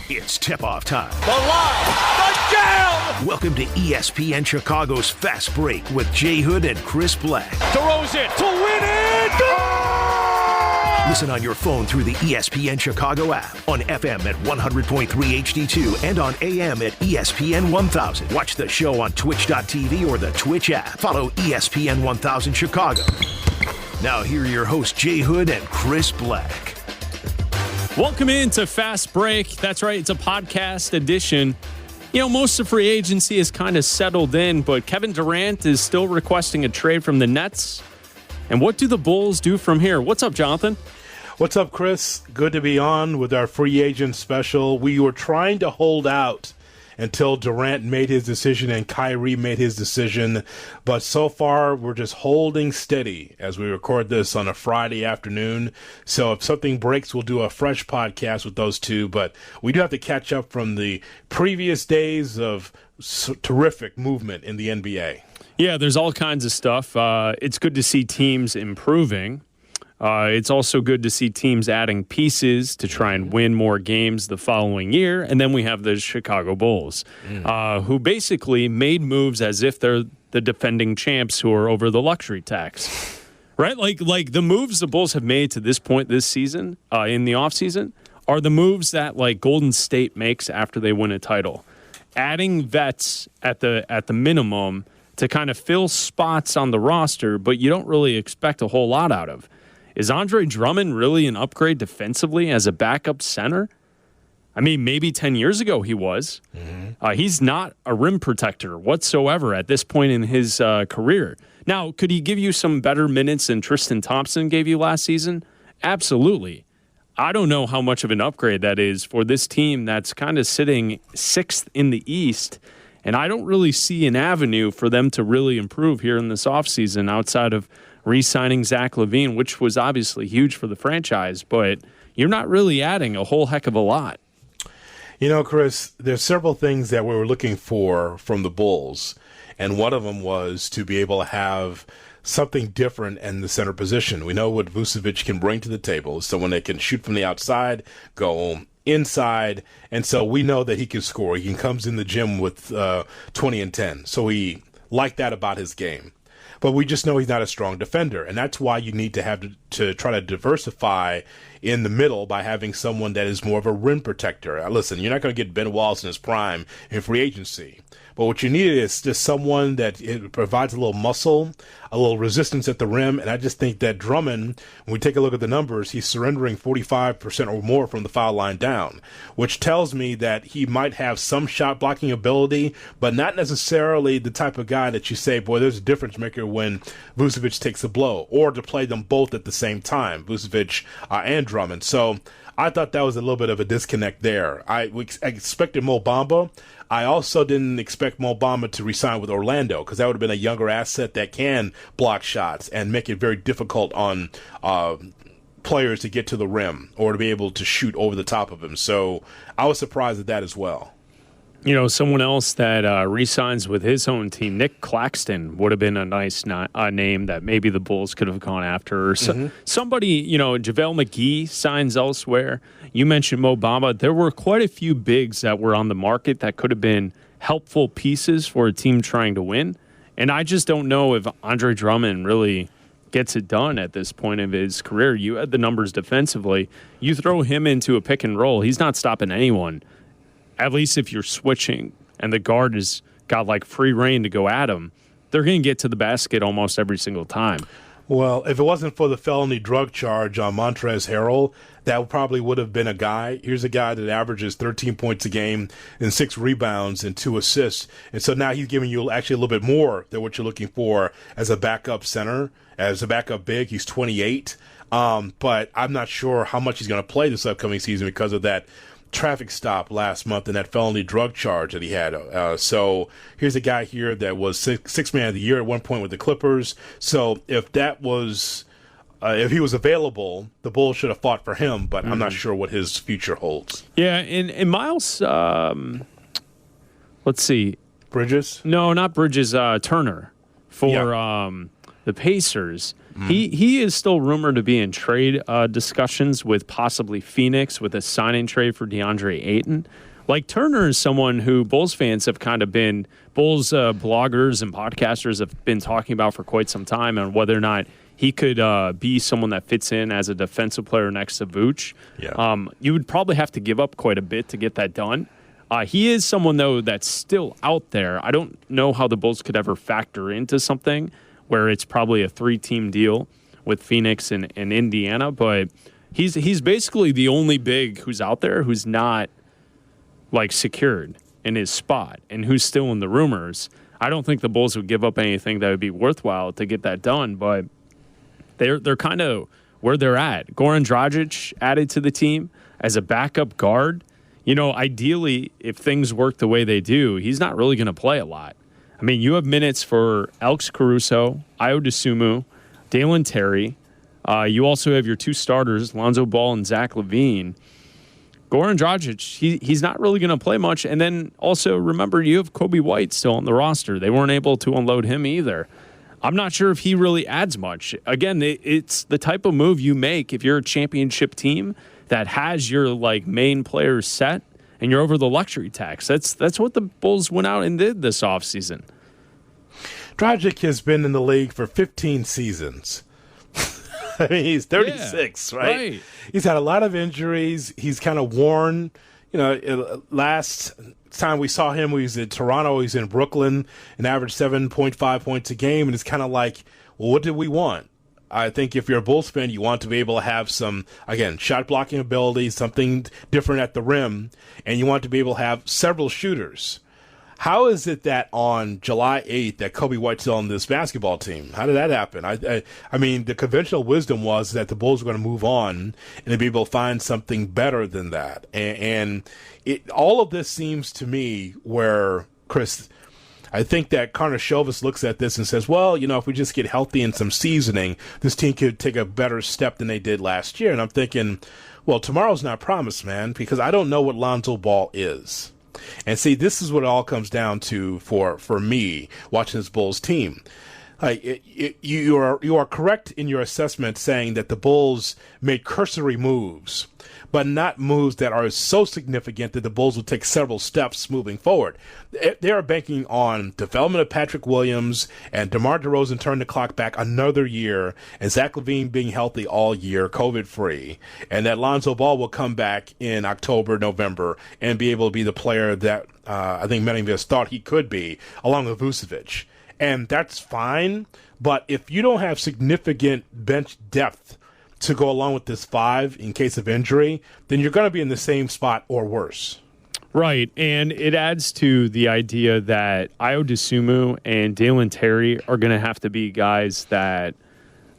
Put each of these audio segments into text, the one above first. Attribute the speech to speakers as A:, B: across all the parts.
A: It's tip-off time.
B: The line, the jam!
A: Welcome to ESPN Chicago's Fast Break with Jay Hood and Chris Bleck.
B: Throws it to win it! Goal!
A: Listen on your phone through the ESPN Chicago app, on FM at 100.3 HD2, and on AM at ESPN 1000. Watch the show on twitch.tv or the Twitch app. Follow ESPN 1000 Chicago. Now here are your hosts, Jay Hood and Chris Bleck.
C: Welcome into Fast Break. That's right, it's a podcast edition. You know, most of free agency is kind of settled in, but Kevin Durant is still requesting a trade from the Nets. And what do the Bulls do from here? What's up, Jonathan?
D: What's up, Chris? Good to be on with our free agent special. We were trying to hold out until Durant made his decision and Kyrie made his decision. But so far, we're just holding steady as we record this on a Friday afternoon. So if something breaks, we'll do a fresh podcast with those two. But we do have to catch up from the previous days of terrific movement in the NBA.
C: Yeah, there's all kinds of stuff. It's good to see teams improving. It's also good to see teams adding pieces to try and win more games the following year. And then we have the Chicago Bulls, who basically made moves as if they're the defending champs who are over the luxury tax. Right? Like the moves the Bulls have made to this point this season, in the offseason, are the moves that like Golden State makes after they win a title. Adding vets at the minimum to kind of fill spots on the roster, but you don't really expect a whole lot out of. Is Andre Drummond really an upgrade defensively as a backup center? I mean, maybe 10 years ago he was. He's not a rim protector whatsoever at this point in his career. Now, could he give you some better minutes than Tristan Thompson gave you last season? Absolutely. I don't know how much of an upgrade that is for this team that's kind of sitting sixth in the East. And I don't really see an avenue for them to really improve here in this offseason outside of re-signing Zach LaVine, which was obviously huge for the franchise, but you're not really adding a whole heck of a lot.
D: You know, Chris, there's several things that we were looking for from the Bulls, and one of them was to be able to have something different in the center position. We know what Vucevic can bring to the table, someone that can shoot from the outside, go inside, and so we know that he can score. He comes in the gym with 20 and 10, so we like that about his game. But we just know he's not a strong defender, and that's why you need to have to try to diversify in the middle by having someone that is more of a rim protector. Listen, you're not going to get Ben Wallace in his prime in free agency, but what you need is just someone that it provides a little muscle, a little resistance at the rim, and I just think that Drummond, when we take a look at the numbers, he's surrendering 45% or more from the foul line down, which tells me that he might have some shot blocking ability, but not necessarily the type of guy that you say, boy, there's a difference maker when Vucevic takes a blow, or to play them both at the same time, Vucevic and Drummond. So I thought that was a little bit of a disconnect there. I expected Mo Bamba. I also didn't expect Mo Bamba to resign with Orlando because that would have been a younger asset that can block shots and make it very difficult on players to get to the rim or to be able to shoot over the top of him. So I was surprised at that as well.
C: You know, someone else that re-signs with his own team, Nick Claxton, would have been a nice name that maybe the Bulls could have gone after. Or somebody, you know, JaVale McGee signs elsewhere. You mentioned Mo Bamba. There were quite a few bigs that were on the market that could have been helpful pieces for a team trying to win. And I just don't know if Andre Drummond really gets it done at this point of his career. You had the numbers defensively. You throw him into a pick and roll, he's not stopping anyone. At least if you're switching and the guard has got like free reign to go at him, they're going to get to the basket almost every single time.
D: Well, if it wasn't for the felony drug charge on Montrezl Harrell, that probably would have been a guy. Here's a guy that averages 13 points a game and 6 rebounds and 2 assists. And so now he's giving you actually a little bit more than what you're looking for as a backup center, as a backup big. He's 28. But I'm not sure how much he's going to play this upcoming season because of that traffic stop last month and that felony drug charge that he had. So here's a guy here that was sixth man of the year at one point with the Clippers. So if that was, if he was available, the Bulls should have fought for him, but I'm not sure what his future holds.
C: Yeah, and Miles, let's see.
D: Bridges?
C: No, not Bridges, Turner for the Pacers. He is still rumored to be in trade discussions with possibly Phoenix with a signing trade for DeAndre Ayton. Like, Turner is someone who Bulls fans have kind of been, Bulls bloggers and podcasters have been talking about for quite some time, and whether or not he could be someone that fits in as a defensive player next to Vooch.
D: Yeah.
C: You would probably have to give up quite a bit to get that done. He is someone, though, that's still out there. I don't know how the Bulls could ever factor into something where it's probably a 3-team deal with Phoenix and Indiana, but he's basically the only big who's out there who's not like secured in his spot and who's still in the rumors. I don't think the Bulls would give up anything that would be worthwhile to get that done, but they're kind of where they're at. Goran Dragic added to the team as a backup guard. You know, ideally, if things work the way they do, he's not really going to play a lot. I mean, you have minutes for Alex Caruso, Ayo Dosunmu, Dalen Terry. You also have your two starters, Lonzo Ball and Zach LaVine. Goran Dragic, he's not really going to play much. And then also, remember, you have Kobe White still on the roster. They weren't able to unload him either. I'm not sure if he really adds much. Again, it's the type of move you make if you're a championship team that has your like main players set and you're over the luxury tax. That's what the Bulls went out and did this offseason.
D: Dragic has been in the league for 15 seasons. I mean, he's 36, right? He's had a lot of injuries. He's kind of worn. You know, last time we saw him, he was in Toronto. He's in Brooklyn and averaged 7.5 points a game. And it's kind of like, well, what did we want? I think if you're a Bulls fan, you want to be able to have some, again, shot blocking ability, something different at the rim, and you want to be able to have several shooters. How is it that on July 8th that Kobe White's on this basketball team? How did that happen? I mean, the conventional wisdom was that the Bulls were going to move on and they'd be able to find something better than that. And all of this seems to me where, Chris, I think that Karnisovas looks at this and says, well, you know, if we just get healthy and some seasoning, this team could take a better step than they did last year. And I'm thinking, well, tomorrow's not promised, man, because I don't know what Lonzo Ball is. And see, this is what it all comes down to for me watching this Bulls team. Like you are correct in your assessment saying that the Bulls made cursory moves, but not moves that are so significant that the Bulls will take several steps moving forward. They are banking on development of Patrick Williams and DeMar DeRozan turning the clock back another year, and Zach LaVine being healthy all year, COVID-free, and that Lonzo Ball will come back in October, November, and be able to be the player that I think many of us thought he could be, along with Vucevic. And that's fine, but if you don't have significant bench depth to go along with this five in case of injury, then you're going to be in the same spot or worse.
C: Right, and it adds to the idea that Ayo Dosunmu and Dalen Terry are going to have to be guys that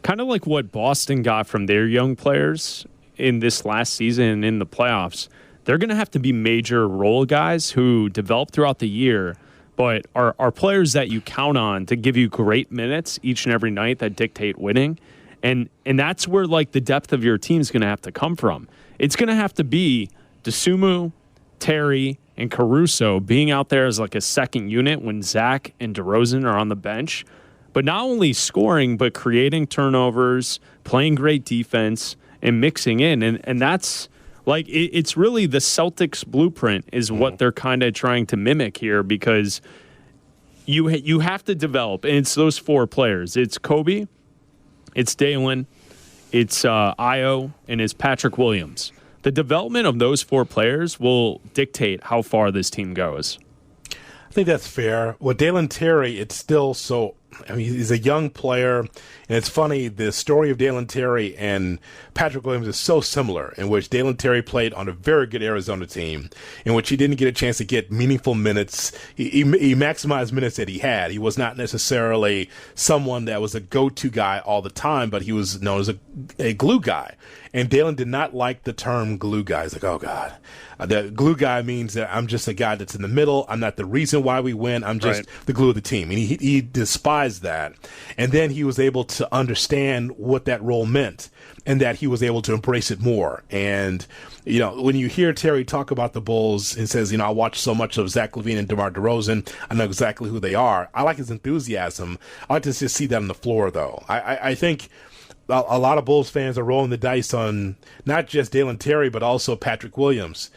C: kind of like what Boston got from their young players in this last season and in the playoffs. They're going to have to be major role guys who develop throughout the year, but are players that you count on to give you great minutes each and every night that dictate winning. And that's where like the depth of your team is going to have to come from. It's going to have to be Dosunmu, Terry, and Caruso being out there as like a second unit when Zach and DeRozan are on the bench. But not only scoring, but creating turnovers, playing great defense, and mixing in. And that's like it's really the Celtics blueprint is what they're kind of trying to mimic here, because you have to develop, and it's those four players. It's Kobe, it's Dalen, it's Ayo, and it's Patrick Williams. The development of those four players will dictate how far this team goes.
D: I think that's fair. With Dalen Terry, it's still so, I mean, he's a young player, and it's funny, the story of Dalen Terry and Patrick Williams is so similar, in which Dalen Terry played on a very good Arizona team, in which he didn't get a chance to get meaningful minutes. He maximized minutes that he had. He was not necessarily someone that was a go-to guy all the time, but he was known as a glue guy. And Dalen did not like the term glue guy. He's like, oh, God. The glue guy means that I'm just a guy that's in the middle. I'm not the reason why we win. I'm just the glue of the team. And he despised realized that. And then he was able to understand what that role meant and that he was able to embrace it more. And, when you hear Terry talk about the Bulls and says, I watch so much of Zach LaVine and DeMar DeRozan, I know exactly who they are. I like his enthusiasm. I like to just see that on the floor, though. I think a lot of Bulls fans are rolling the dice on not just Dalen Terry, but also Patrick Williams.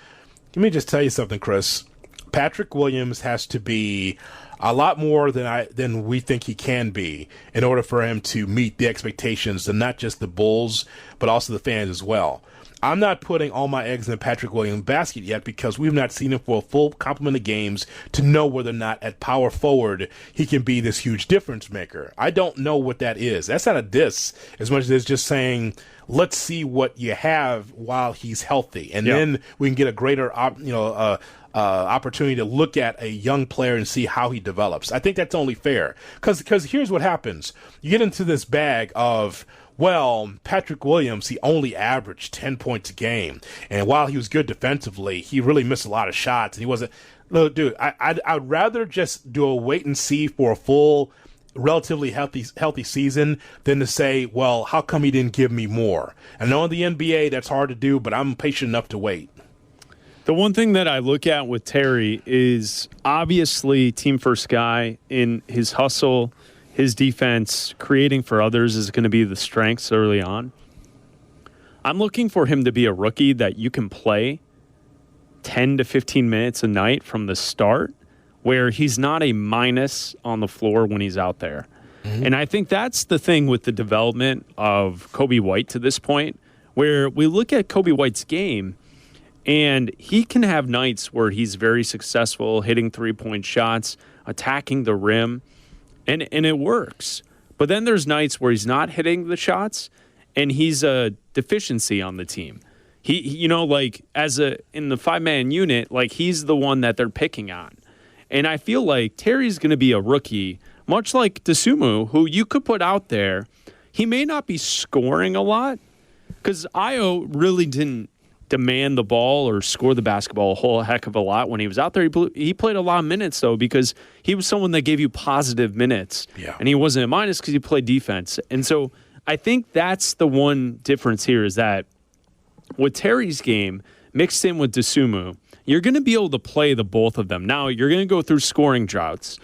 D: Let me just tell you something, Chris. Patrick Williams has to be a lot more than we think he can be in order for him to meet the expectations of not just the Bulls, but also the fans as well. I'm not putting all my eggs in the Patrick Williams basket yet because we've not seen him for a full complement of games to know whether or not at power forward he can be this huge difference maker. I don't know what that is. That's not a diss as much as it's just saying, let's see what you have while he's healthy. And then we can get a greater opportunity to look at a young player and see how he develops. I think that's only fair. Because here's what happens. You get into this bag of, Patrick Williams, he only averaged 10 points a game. And while he was good defensively, he really missed a lot of shots. And he wasn't – look, dude, I'd rather just do a wait and see for a full, relatively healthy season than to say, how come he didn't give me more? I know in the NBA that's hard to do, but I'm patient enough to wait.
C: The one thing that I look at with Terry is obviously team first guy in his hustle, his defense, creating for others is going to be the strengths early on. I'm looking for him to be a rookie that you can play 10 to 15 minutes a night from the start where he's not a minus on the floor when he's out there. Mm-hmm. And I think that's the thing with the development of Coby White to this point, where we look at Coby White's game and he can have nights where he's very successful, hitting three-point shots, attacking the rim, and it works. But then there's nights where he's not hitting the shots, and he's a deficiency on the team. He in the five-man unit, he's the one that they're picking on. And I feel like Terry's going to be a rookie, much like Dosunmu, who you could put out there. He may not be scoring a lot, because Ayo really didn't demand the ball or score the basketball a whole heck of a lot when he was out there. He played a lot of minutes, though, because he was someone that gave you positive minutes. Yeah. And he wasn't a minus because he played defense. And so I think that's the one difference here is that with Terry's game mixed in with Dosunmu, you're going to be able to play the both of them. Now, you're going to go through scoring droughts,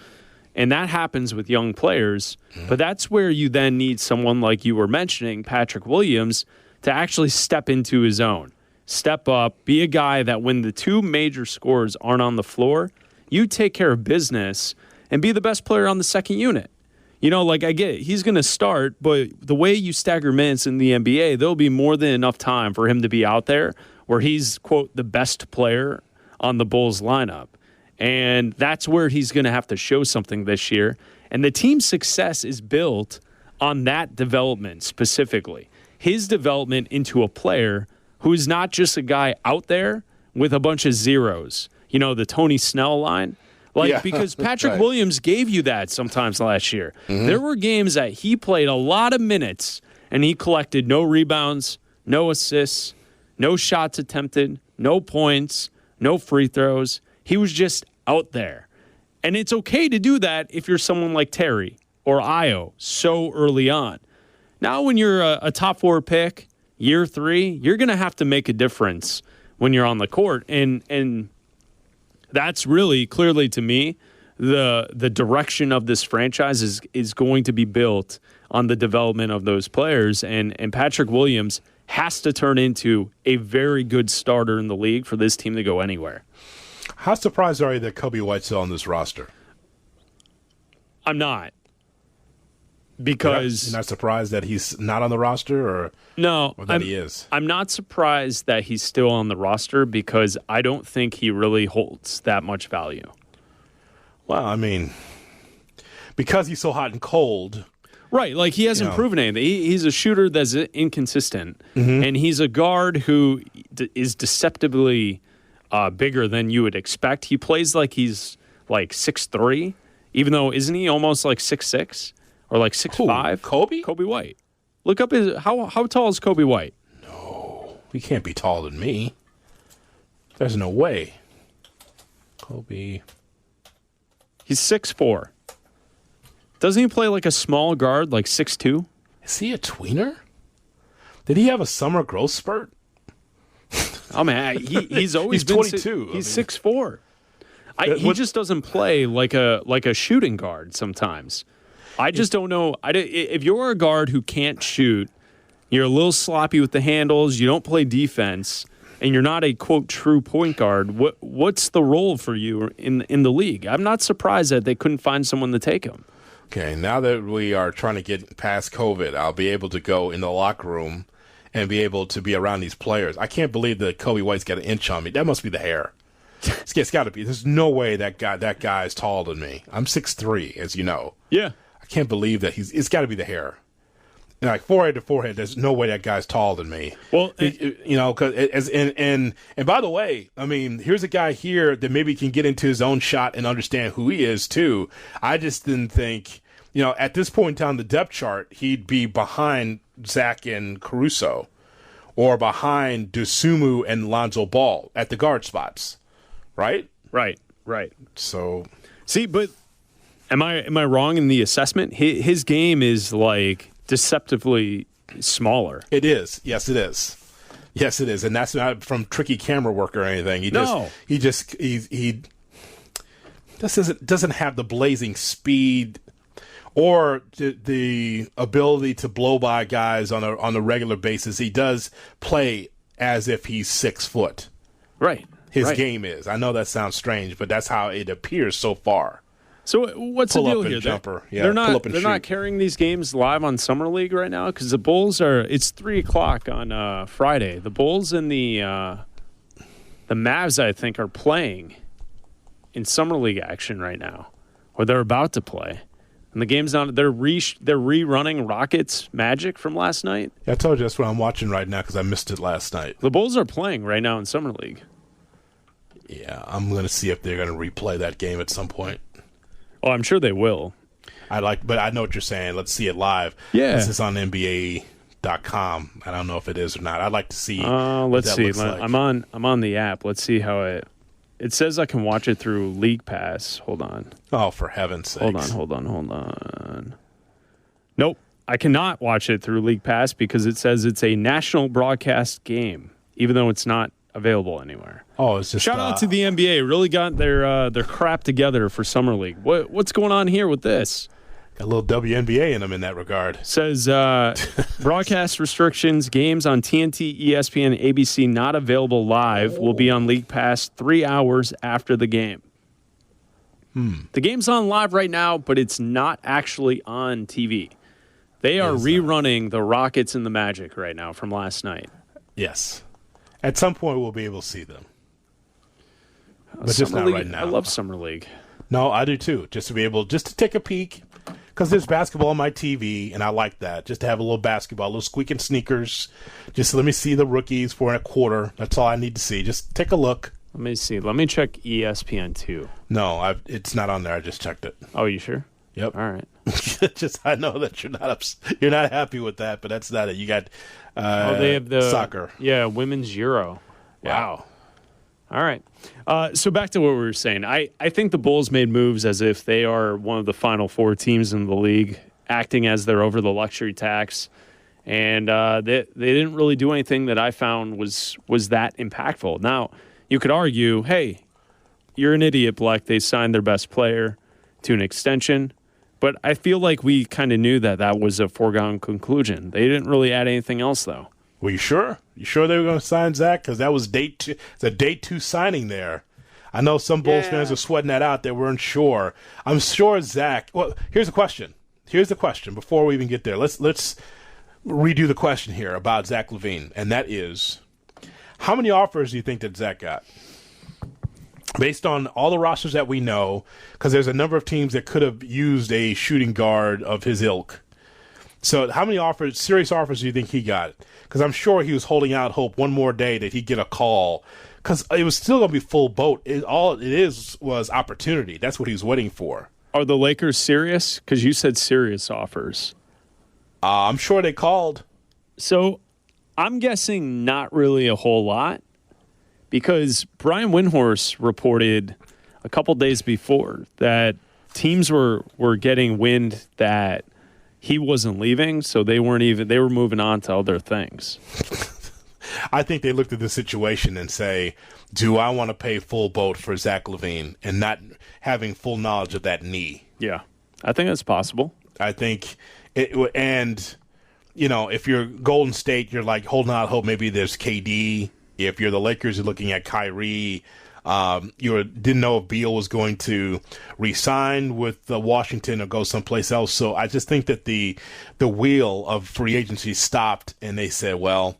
C: and that happens with young players. Mm-hmm. But that's where you then need someone like you were mentioning, Patrick Williams, to actually step into his own. Step up, be a guy that when the two major scorers aren't on the floor, you take care of business and be the best player on the second unit. I get it, he's going to start, but the way you stagger minutes in the NBA, there'll be more than enough time for him to be out there where he's, quote, the best player on the Bulls lineup. And that's where he's going to have to show something this year. And the team's success is built on that development specifically. His development into a player who's not just a guy out there with a bunch of zeros. The Tony Snell line. Because Patrick Williams gave you that sometimes last year. Mm-hmm. There were games that he played a lot of minutes, and he collected no rebounds, no assists, no shots attempted, no points, no free throws. He was just out there. And it's okay to do that if you're someone like Terry or Ayo so early on. Now when you're a top 4 pick, year 3, you're going to have to make a difference when you're on the court. And that's really clearly to me the direction of this franchise is going to be built on the development of those players. And Patrick Williams has to turn into a very good starter in the league for this team to go anywhere.
D: How surprised are you that Coby White's still on this roster?
C: I'm not. Because
D: you're not surprised that he's not on the roster, or that he is? I'm
C: not surprised that he's still on the roster because I don't think he really holds that much value.
D: Well, I mean, because he's so hot and cold.
C: Right, he hasn't proven anything. He's a shooter that's inconsistent, and he's a guard who is deceptively bigger than you would expect. He plays like he's 6'3", even though isn't he almost 6'6"? Or 6'5"? Coby White. Look up how tall is Coby White?
D: No, he can't be taller than me. There's no way. Coby.
C: He's 6'4". Doesn't he play like a small guard, like 6'2"?
D: Is he a tweener? Did he have a summer growth spurt?
C: Oh man, he's always
D: He's
C: been
D: 22.
C: He's 6'4". He just doesn't play like a shooting guard sometimes. I just don't know. If you're a guard who can't shoot, you're a little sloppy with the handles, you don't play defense, and you're not a, quote, true point guard, what's the role for you in the league? I'm not surprised that they couldn't find someone to take him.
D: Okay, now that we are trying to get past COVID, I'll be able to go in the locker room and be able to be around these players. I can't believe that Kobe White's got an inch on me. That must be the hair. It's got to be. There's no way that guy is taller than me. I'm 6'3", as you know.
C: Yeah.
D: I can't believe that it's got to be the hair. And like forehead to forehead, there's no way that guy's taller than me.
C: Well,
D: and by the way, I mean, here's a guy here that maybe can get into his own shot and understand who he is too. I just didn't think, at this point down the depth chart, he'd be behind Zach and Caruso, or behind Dosunmu and Lonzo Ball at the guard spots, right?
C: Right.
D: So,
C: see, but am I wrong in the assessment? His game is like deceptively smaller.
D: it is. Yes, it is. Yes, it is, and that's not from tricky camera work or anything. He just doesn't have the blazing speed or the ability to blow by guys on a regular basis. He does play as if he's 6 foot.
C: Right.
D: His game is. I know that sounds strange, but that's how it appears so far.
C: So what's
D: Pull
C: the deal
D: up and
C: here?
D: jumper. Yeah,
C: they're
D: pull up and
C: they're not
D: shoot.
C: carrying these games live on Summer League right now because the Bulls it's 3:00 on Friday. The Bulls and the Mavs, I think, are playing in Summer League action right now, or they're about to play. And the game's on. They're rerunning Rockets Magic from last night.
D: Yeah, I told you that's what I'm watching right now because I missed it last night.
C: The Bulls are playing right now in Summer League.
D: Yeah, I'm going to see if they're going to replay that game at some point.
C: Oh, I'm sure they will.
D: But I know what you're saying. Let's see it live.
C: Yeah.
D: This is on NBA.com. I don't know if it is or not. I'd like to see.
C: Let's
D: what that
C: see.
D: looks like.
C: I'm on the app. Let's see how it. It says I can watch it through League Pass. Hold on.
D: Oh, for heaven's sakes!
C: Hold on. Nope, I cannot watch it through League Pass because it says it's a national broadcast game, even though it's not available anywhere.
D: Oh, it's just
C: shout out to the NBA. Really got their crap together for Summer League. What's going on here with this?
D: Got a little WNBA in them in that regard.
C: Says broadcast restrictions, games on TNT, ESPN, ABC not available live will be on League Pass 3 hours after the game. The game's on live right now, but it's not actually on TV. They are rerunning the Rockets and the Magic right now from last night.
D: Yes. At some point, we'll be able to see them. But just not
C: League,
D: right now.
C: I love Summer League.
D: No, I do too. Just to take a peek. Because there's basketball on my TV, and I like that. Just to have a little basketball, a little squeaking sneakers. Just let me see the rookies for a quarter. That's all I need to see. Just take a look.
C: Let me see. Let me check ESPN 2.
D: No, it's not on there. I just checked it.
C: Oh, you sure?
D: Yep.
C: All right.
D: I know that you're not happy with that, but that's not it. You got
C: they have the
D: soccer.
C: Yeah, women's Euro.
D: Wow.
C: All right. So back to what we were saying. I think the Bulls made moves as if they are one of the final 4 teams in the league, acting as they're over the luxury tax. And they didn't really do anything that I found was that impactful. Now, you could argue, hey, you're an idiot, Bleck. They signed their best player to an extension. But I feel like we kind of knew that was a foregone conclusion. They didn't really add anything else, though.
D: Were you sure? You sure they were going to sign Zach? Because that was day 2. It's a day 2 signing there. I know some Bulls fans are sweating that out. They weren't sure. I'm sure Zach. Well, here's the question. Before we even get there, let's redo the question here about Zach LaVine, and that is, how many offers do you think that Zach got? Based on all the rosters that we know, because there's a number of teams that could have used a shooting guard of his ilk. So how many serious offers do you think he got? Because I'm sure he was holding out hope one more day that he'd get a call. Because it was still going to be full boat. All it was opportunity. That's what he was waiting for.
C: Are the Lakers serious? Because you said serious offers.
D: I'm sure they called.
C: So I'm guessing not really a whole lot. Because Brian Windhorst reported a couple days before that teams were getting wind that he wasn't leaving, so they were moving on to other things.
D: I think they looked at the situation and say, do I want to pay full boat for Zach LaVine and not having full knowledge of that knee?
C: Yeah, I think that's possible.
D: I think and if you're Golden State, you're like holding out hope maybe there's KD. If you're the Lakers, you're looking at Kyrie. You didn't know if Beal was going to re-sign with Washington or go someplace else. So I just think that the wheel of free agency stopped, and they said, well,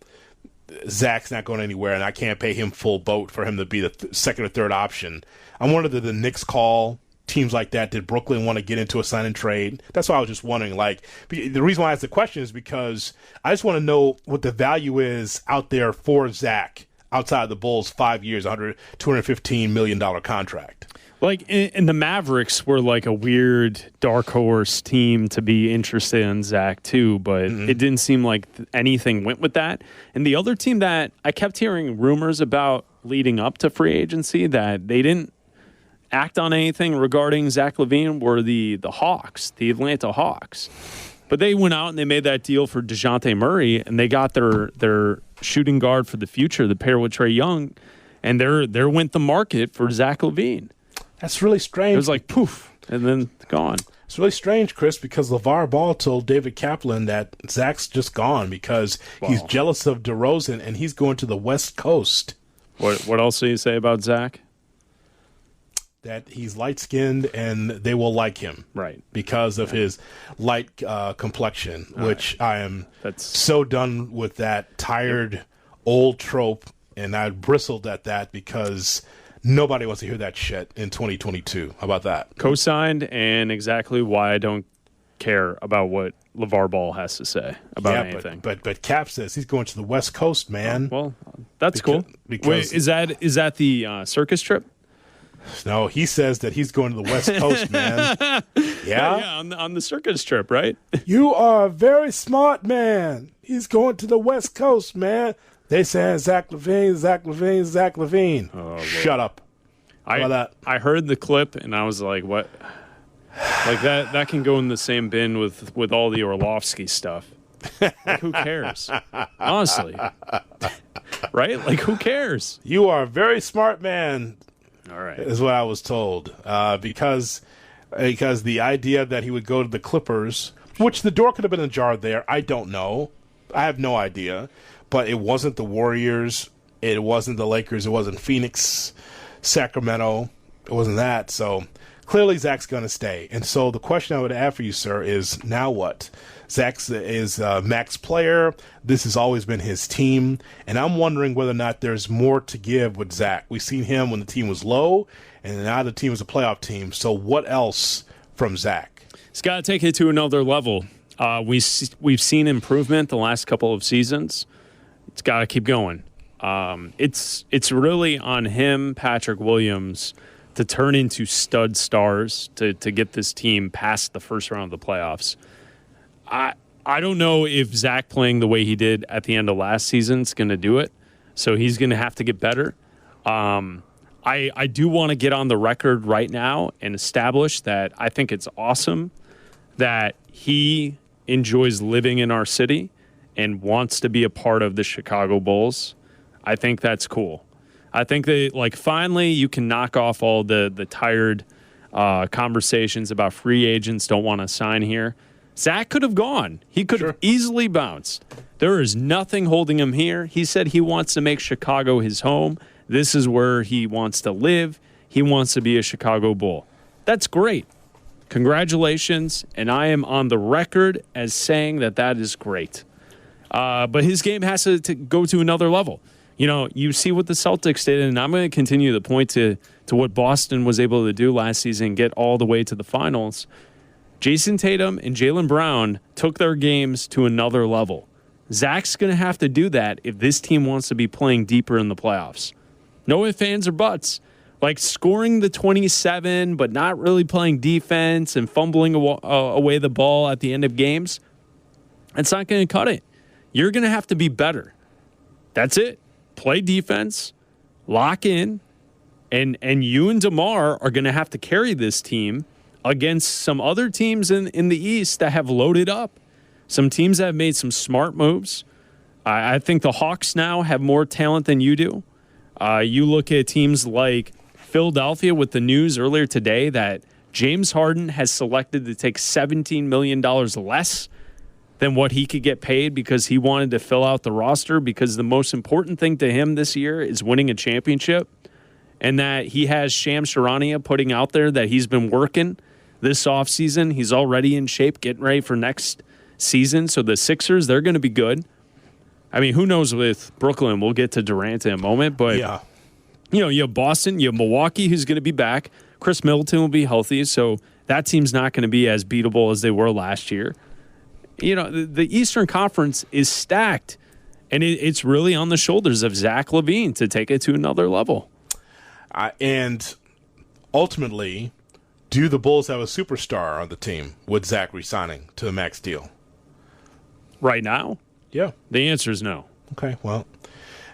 D: Zach's not going anywhere, and I can't pay him full boat for him to be the second or third option. I wonder did the Knicks call teams like that? Did Brooklyn want to get into a sign and trade? That's why I was just wondering. Like, the reason why I asked the question is because I just want to know what the value is out there for Zach outside of the Bulls' 5 years, $215 million contract.
C: Like, and the Mavericks were like a weird dark horse team to be interested in Zach too, but it didn't seem like anything went with that. And the other team that I kept hearing rumors about leading up to free agency that they didn't act on anything regarding Zach LaVine were the Hawks, the Atlanta Hawks. But they went out and they made that deal for DeJounte Murray, and they got their shooting guard for the future, the pair with Trae Young, and there went the market for Zach LaVine.
D: That's really strange.
C: It was like poof, and then gone.
D: It's really strange, Chris, because LeVar Ball told David Kaplan that Zach's just gone because he's jealous of DeRozan and he's going to the West Coast.
C: What else do you say about Zach?
D: That he's light-skinned and they will like him.
C: Right.
D: Because of his light complexion, which I am so done with that tired old trope, and I bristled at that because nobody wants to hear that shit in 2022. How about that?
C: Co-signed, and exactly why I don't care about what LeVar Ball has to say about anything.
D: But Cap says he's going to the West Coast, man.
C: Well, that's cool. Wait, is that the circus trip?
D: No, he says that he's going to the West Coast, man.
C: Yeah, on the circus trip, right?
D: You are a very smart man. He's going to the West Coast, man. They saying Zach LaVine, Zach LaVine, Zach LaVine. Oh, shut up. How about that?
C: I heard the clip and I was like, what? Like that can go in the same bin with all the Orlovsky stuff. Like, who cares? Honestly. Right? Like, who cares?
D: You are a very smart man.
C: All right.
D: Is what I was told. Because the idea that he would go to the Clippers, which the door could have been ajar there, I don't know. I have no idea. But it wasn't the Warriors. It wasn't the Lakers. It wasn't Phoenix, Sacramento. It wasn't that. So clearly Zach's going to stay. And so the question I would have for you, sir, is now what? Zach is a max player. This has always been his team. And I'm wondering whether or not there's more to give with Zach. We've seen him when the team was low, and now the team is a playoff team. So what else from Zach?
C: He's got to take it to another level. We've seen improvement the last couple of seasons. It's got to keep going. It's really on him, Patrick Williams, to turn into stud stars to get this team past the first round of the playoffs. I don't know if Zach playing the way he did at the end of last season is going to do it. So he's going to have to get better. I do want to get on the record right now and establish that I think it's awesome that he enjoys living in our city and wants to be a part of the Chicago Bulls. I think that's cool. I think that, finally you can knock off all the tired conversations about free agents don't want to sign here. Zach could have gone. He could have easily bounced. There is nothing holding him here. He said he wants to make Chicago his home. This is where he wants to live. He wants to be a Chicago Bull. That's great. Congratulations. And I am on the record as saying that is great. But his game has to go to another level. You see what the Celtics did, and I'm going to continue to point to what Boston was able to do last season, get all the way to the finals. Jason Tatum and Jaylen Brown took their games to another level. Zach's going to have to do that if this team wants to be playing deeper in the playoffs. No ifs, ands, or buts. Like scoring the 27, but not really playing defense and fumbling away the ball at the end of games, that's not going to cut it. You're going to have to be better. That's it. Play defense, lock in, and you and DeMar are going to have to carry this team against some other teams in the East that have loaded up. Some teams that have made some smart moves. I think the Hawks now have more talent than you do. You look at teams like Philadelphia with the news earlier today that James Harden has selected to take $17 million less than what he could get paid because he wanted to fill out the roster because the most important thing to him this year is winning a championship, and that he has Shams Charania putting out there that he's been working this offseason. He's already in shape, getting ready for next season. So the Sixers, they're going to be good. I mean, who knows with Brooklyn? We'll get to Durant in a moment, but you have Boston, you have Milwaukee, who's going to be back. Chris Middleton will be healthy, so that team's not going to be as beatable as they were last year. You know, the Eastern Conference is stacked, and it's really on the shoulders of Zach LaVine to take it to another level.
D: And ultimately, do the Bulls have a superstar on the team with Zach resigning to the max deal?
C: Right now?
D: Yeah.
C: The answer is no.
D: Okay, well,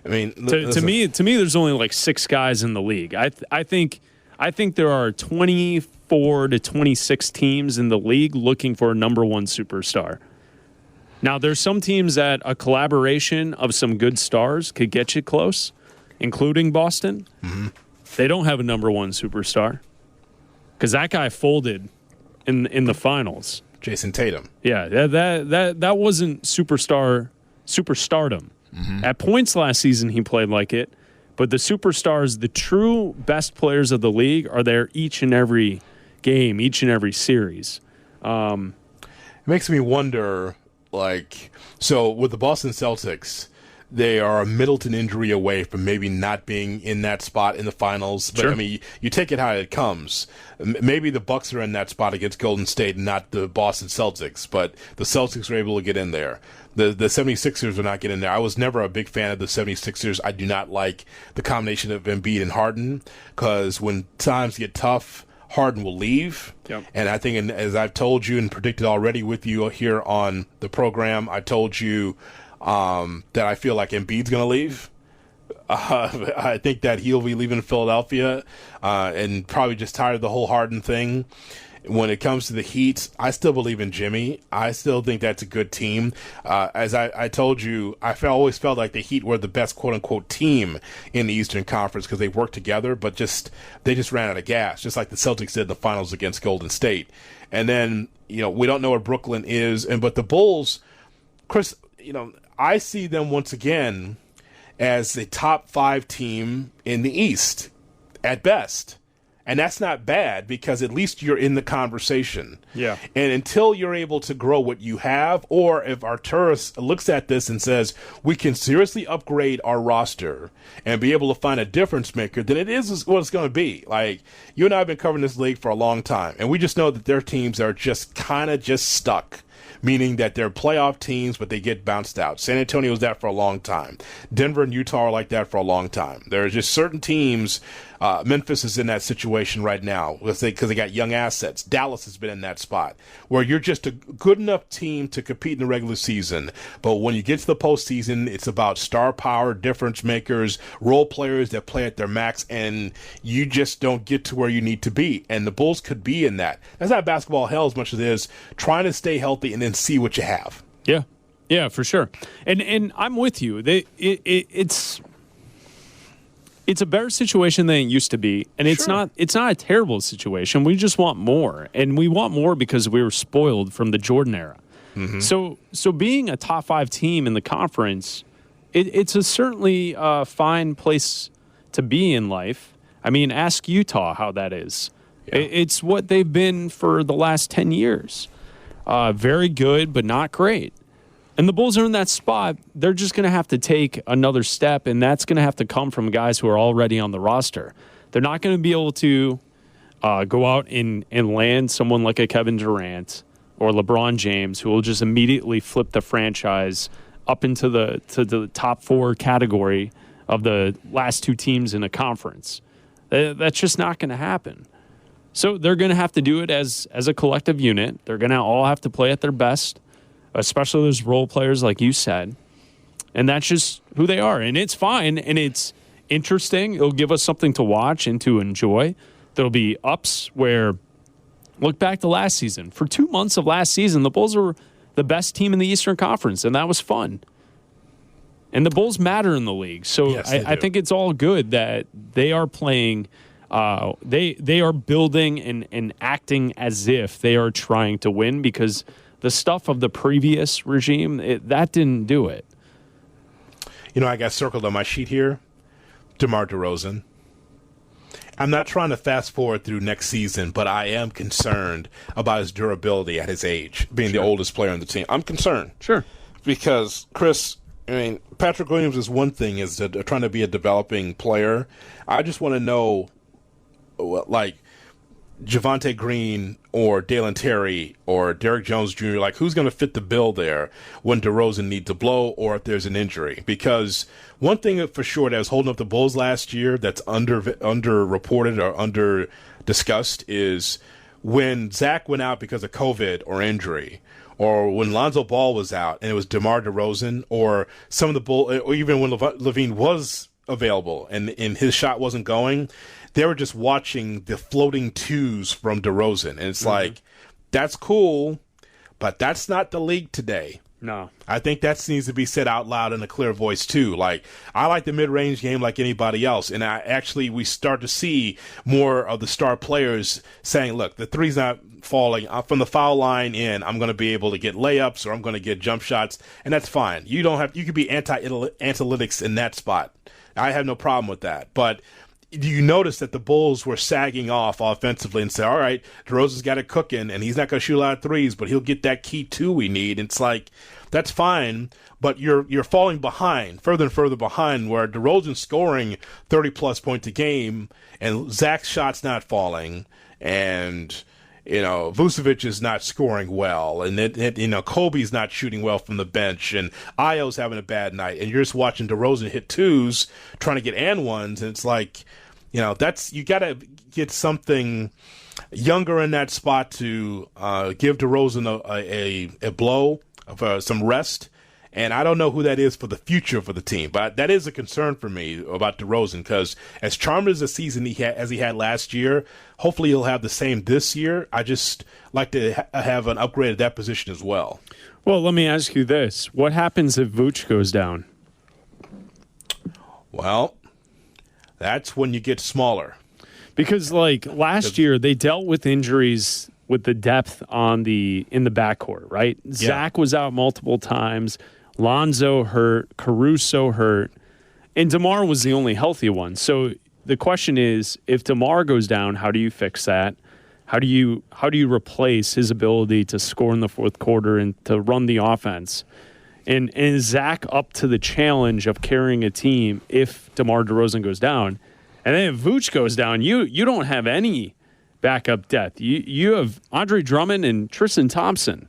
D: I mean,
C: to me, there's only like 6 guys in the league. I think there are 24 to 26 teams in the league looking for a number one superstar. Now, there's some teams that a collaboration of some good stars could get you close, including Boston. Mm-hmm. They don't have a number one superstar because that guy folded in the finals.
D: Jason Tatum.
C: Yeah, that wasn't superstardom. Mm-hmm. At points last season, he played like it. But the superstars, the true best players of the league, are there each and every game, each and every series.
D: It makes me wonder, so with the Boston Celtics, they are a Middleton injury away from maybe not being in that spot in the finals. But,
C: sure.
D: I mean, you take it how it comes. Maybe the Bucks are in that spot against Golden State and not the Boston Celtics, but the Celtics are able to get in there. The 76ers are not getting there. I was never a big fan of the 76ers. I do not like the combination of Embiid and Harden because when times get tough, Harden will leave.
C: Yep.
D: And I think, as I've told you and predicted already with you here on the program, I told you that I feel like Embiid's going to leave. I think that he'll be leaving Philadelphia and probably just tired of the whole Harden thing. When it comes to the Heat, I still believe in Jimmy. I still think that's a good team. As I told you, always felt like the Heat were the best quote-unquote team in the Eastern Conference because they worked together, but they just ran out of gas, just like the Celtics did in the finals against Golden State. And then, we don't know where Brooklyn is. But the Bulls, Chris, I see them once again as the top 5 team in the East at best. And that's not bad because at least you're in the conversation.
C: Yeah.
D: And until you're able to grow what you have, or if Arturis looks at this and says, we can seriously upgrade our roster and be able to find a difference maker, then it is what it's going to be. Like, you and I have been covering this league for a long time, and we just know that their teams are just kind of just stuck. Meaning that they're playoff teams, but they get bounced out. San Antonio was that for a long time. Denver and Utah are like that for a long time. There are just certain teams. Memphis is in that situation right now because they got young assets. Dallas has been in that spot where you're just a good enough team to compete in the regular season. But when you get to the postseason, it's about star power, difference makers, role players that play at their max, and you just don't get to where you need to be. And the Bulls could be in that. That's not basketball hell as much as it is trying to stay healthy and then see what you have.
C: Yeah. Yeah, for sure. And I'm with you. It's a better situation than it used to be, and it's not a terrible situation. We just want more, and we want more because we were spoiled from the Jordan era. Mm-hmm. So being a top 5 team in the conference, it's a certainly fine place to be in life. I mean, ask Utah how that is. Yeah. It's what they've been for the last 10 years. Very good, but not great. And the Bulls are in that spot. They're just going to have to take another step, and that's going to have to come from guys who are already on the roster. They're not going to be able to go out and land someone like a Kevin Durant or LeBron James who will just immediately flip the franchise up into the top 4 category of the last 2 teams in a conference. That's just not going to happen. So they're going to have to do it as a collective unit. They're going to all have to play at their best, especially those role players like you said. And that's just who they are. And it's fine, and it's interesting. It'll give us something to watch and to enjoy. There'll be ups where Look back to last season. For 2 months of last season, the Bulls were the best team in the Eastern Conference, and that was fun. And the Bulls matter in the league. So
D: yes,
C: I think it's all good that they are playing they are building and acting as if they are trying to win, because the stuff of the previous regime, that didn't do it.
D: I got circled on my sheet here, DeMar DeRozan. I'm not trying to fast forward through next season, but I am concerned about his durability at his age, being the oldest player on the team. I'm concerned.
C: Sure.
D: Because, Chris, Patrick Williams is one thing, is trying to be a developing player. I just want to know, like, Javonte Green or Dalen Terry or Derrick Jones Jr., like, who's going to fit the bill there when DeRozan needs to blow or if there's an injury? Because one thing for sure that was holding up the Bulls last year that's under-reported or under-discussed is when Zach went out because of COVID or injury, or when Lonzo Ball was out and it was DeMar DeRozan, or some of the Bulls, or even when Levine was available and his shot wasn't going, they were just watching the floating twos from DeRozan. And it's like, that's cool, but that's not the league today.
C: No.
D: I think that needs to be said out loud in a clear voice, too. Like, I like the mid-range game like anybody else. And we start to see more of the star players saying, look, the three's not falling. From the foul line in, I'm going to be able to get layups or I'm going to get jump shots. And that's fine. You could be anti-analytics in that spot. I have no problem with that. But do you notice that the Bulls were sagging off offensively and say, all right, DeRozan's got it cooking, and he's not going to shoot a lot of threes, but he'll get that key two we need. It's like, that's fine, but you're falling behind, further and further behind, where DeRozan's scoring 30-plus points a game, and Zach's shot's not falling, and Vucevic is not scoring well, and Kobe's not shooting well from the bench, and Ayo's having a bad night, and you're just watching DeRozan hit twos, trying to get and ones, and it's like, you got to get something younger in that spot to give DeRozan a blow, some rest. And I don't know who that is for the future for the team, but that is a concern for me about DeRozan, because as charmed as a season as he had last year, hopefully he'll have the same this year. I just like to have an upgrade at that position as well.
C: Well, let me ask you this. What happens if Vooch goes down?
D: Well, that's when you get smaller.
C: Because, like, last year they dealt with injuries with the depth in the backcourt, right? Yeah. Zach was out multiple times. Lonzo hurt, Caruso hurt, and DeMar was the only healthy one. So the question is, if DeMar goes down, how do you fix that? How do you replace his ability to score in the fourth quarter and to run the offense? And is Zach up to the challenge of carrying a team if DeMar DeRozan goes down? And then if Vooch goes down, you don't have any backup depth. You have Andre Drummond and Tristan Thompson.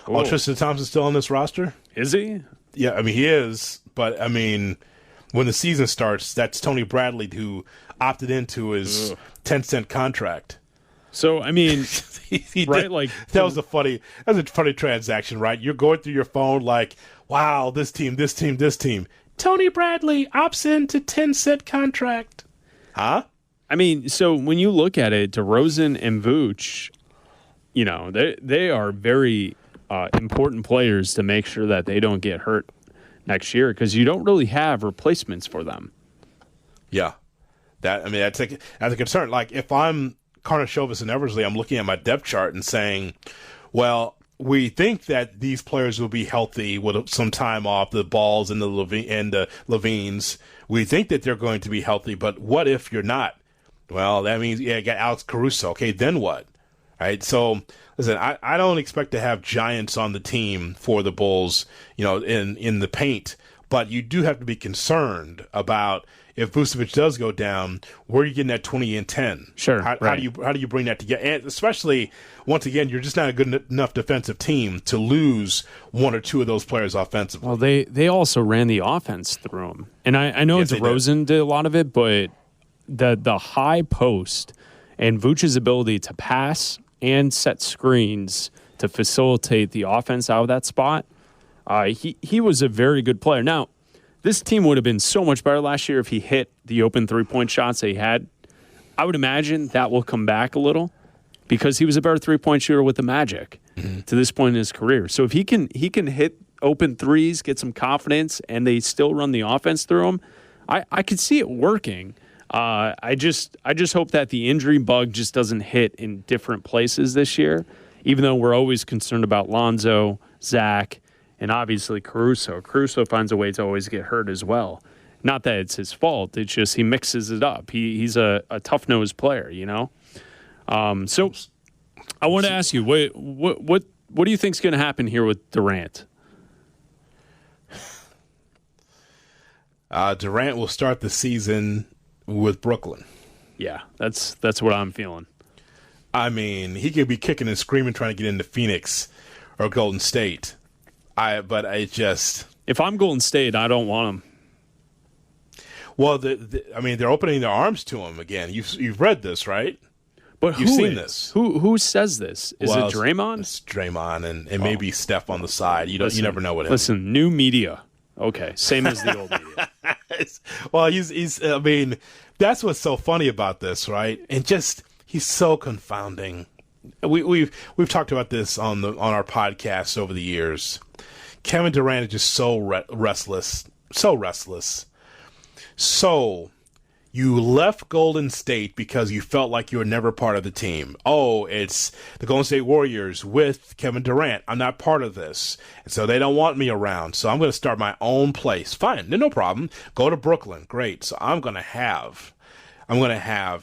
D: Oh, Tristan Thompson's still on this roster?
C: Is he?
D: Yeah, he is. But, when the season starts, that's Tony Bradley who opted into his 10-cent contract.
C: So, he right?
D: Did.
C: Like,
D: that was a funny transaction, right? You're going through your phone like, wow, this team. Tony Bradley opts into 10-cent contract. Huh?
C: So when you look at it, DeRozan and Vooch, they are very important players to make sure that they don't get hurt next year, because you don't really have replacements for them.
D: Yeah, that's a concern. Like, if I'm Karnisovas and Eversley, I'm looking at my depth chart and saying, well, we think that these players will be healthy with some time off, the Balls and the Levines. We think that they're going to be healthy, but what if you're not? Well, that means, you got Alex Caruso. Okay, then what? Right? So, listen, I don't expect to have giants on the team for the Bulls, in the paint. But you do have to be concerned about, if Vucevic does go down, where are you getting that 20 and 10?
C: Sure.
D: How do you bring that together? And especially, once again, you're just not a good enough defensive team to lose one or two of those players offensively.
C: Well, they also ran the offense through them. And I know DeRozan did a lot of it, but the high post and Vooch's ability to pass and set screens to facilitate the offense out of that spot, he was a very good player. Now, this team would have been so much better last year if he hit the open three-point shots they had. I would imagine that will come back a little. because he was a better three-point shooter with the Magic to this point in his career. So if he can hit open threes, get some confidence, and they still run the offense through him, I could see it working. I just hope that the injury bug just doesn't hit in different places this year, even though we're always concerned about Lonzo, Zach, and obviously Caruso. Caruso finds a way to always get hurt as well. Not that it's his fault. It's just he mixes it up. He's a tough-nosed player, you know? So I want to ask you, what do you think is going to happen here with Durant?
D: Durant will start the season with Brooklyn.
C: Yeah, that's what I'm feeling.
D: I mean, he could be kicking and screaming trying to get into Phoenix or Golden State.
C: If I'm Golden State, I don't want him.
D: Well, they're opening their arms to him again. You've read this, right?
C: But
D: you've seen this.
C: Who says this? Is it Draymond?
D: It's Draymond and maybe Steph on the side. You never know what.
C: Listen, new media. Okay, same as the old media.
D: Well, he's. I mean, that's what's so funny about this, right? And just he's so confounding. We've talked about this on our podcasts over the years. Kevin Durant is just so restless. So you left Golden State because you felt like you were never part of the team. Oh, it's the Golden State Warriors with Kevin Durant. I'm not part of this. And so they don't want me around. So I'm going to start my own place. Fine. No problem. Go to Brooklyn. Great. So I'm going to have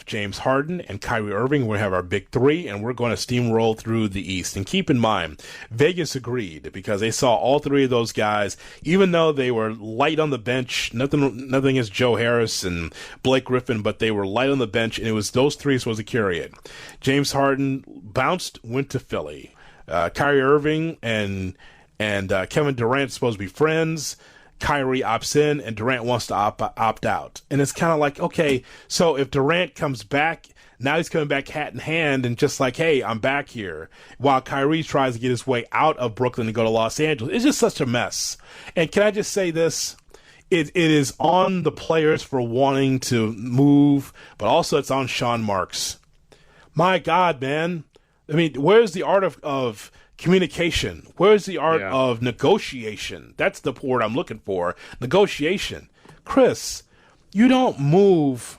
D: James Harden and Kyrie Irving. We're going to have our big three, and we're going to steamroll through the East. And keep in mind, Vegas agreed because they saw all three of those guys, even though they were light on the bench. Nothing against Joe Harris and Blake Griffin, but they were light on the bench, and it was those three supposed to carry it. James Harden bounced, went to Philly. Kyrie Irving and Kevin Durant supposed to be friends. Kyrie opts in and Durant wants to opt out. And it's kind of like, okay, so if Durant comes back, now he's coming back hat in hand and just like, hey, I'm back here. While Kyrie tries to get his way out of Brooklyn and go to Los Angeles. It's just such a mess. And can I just say this? It is on the players for wanting to move, but also it's on Sean Marks. My God, man. I mean, where's the art of communication? Where's the art of negotiation? That's the word I'm looking for. Negotiation. Chris, you don't move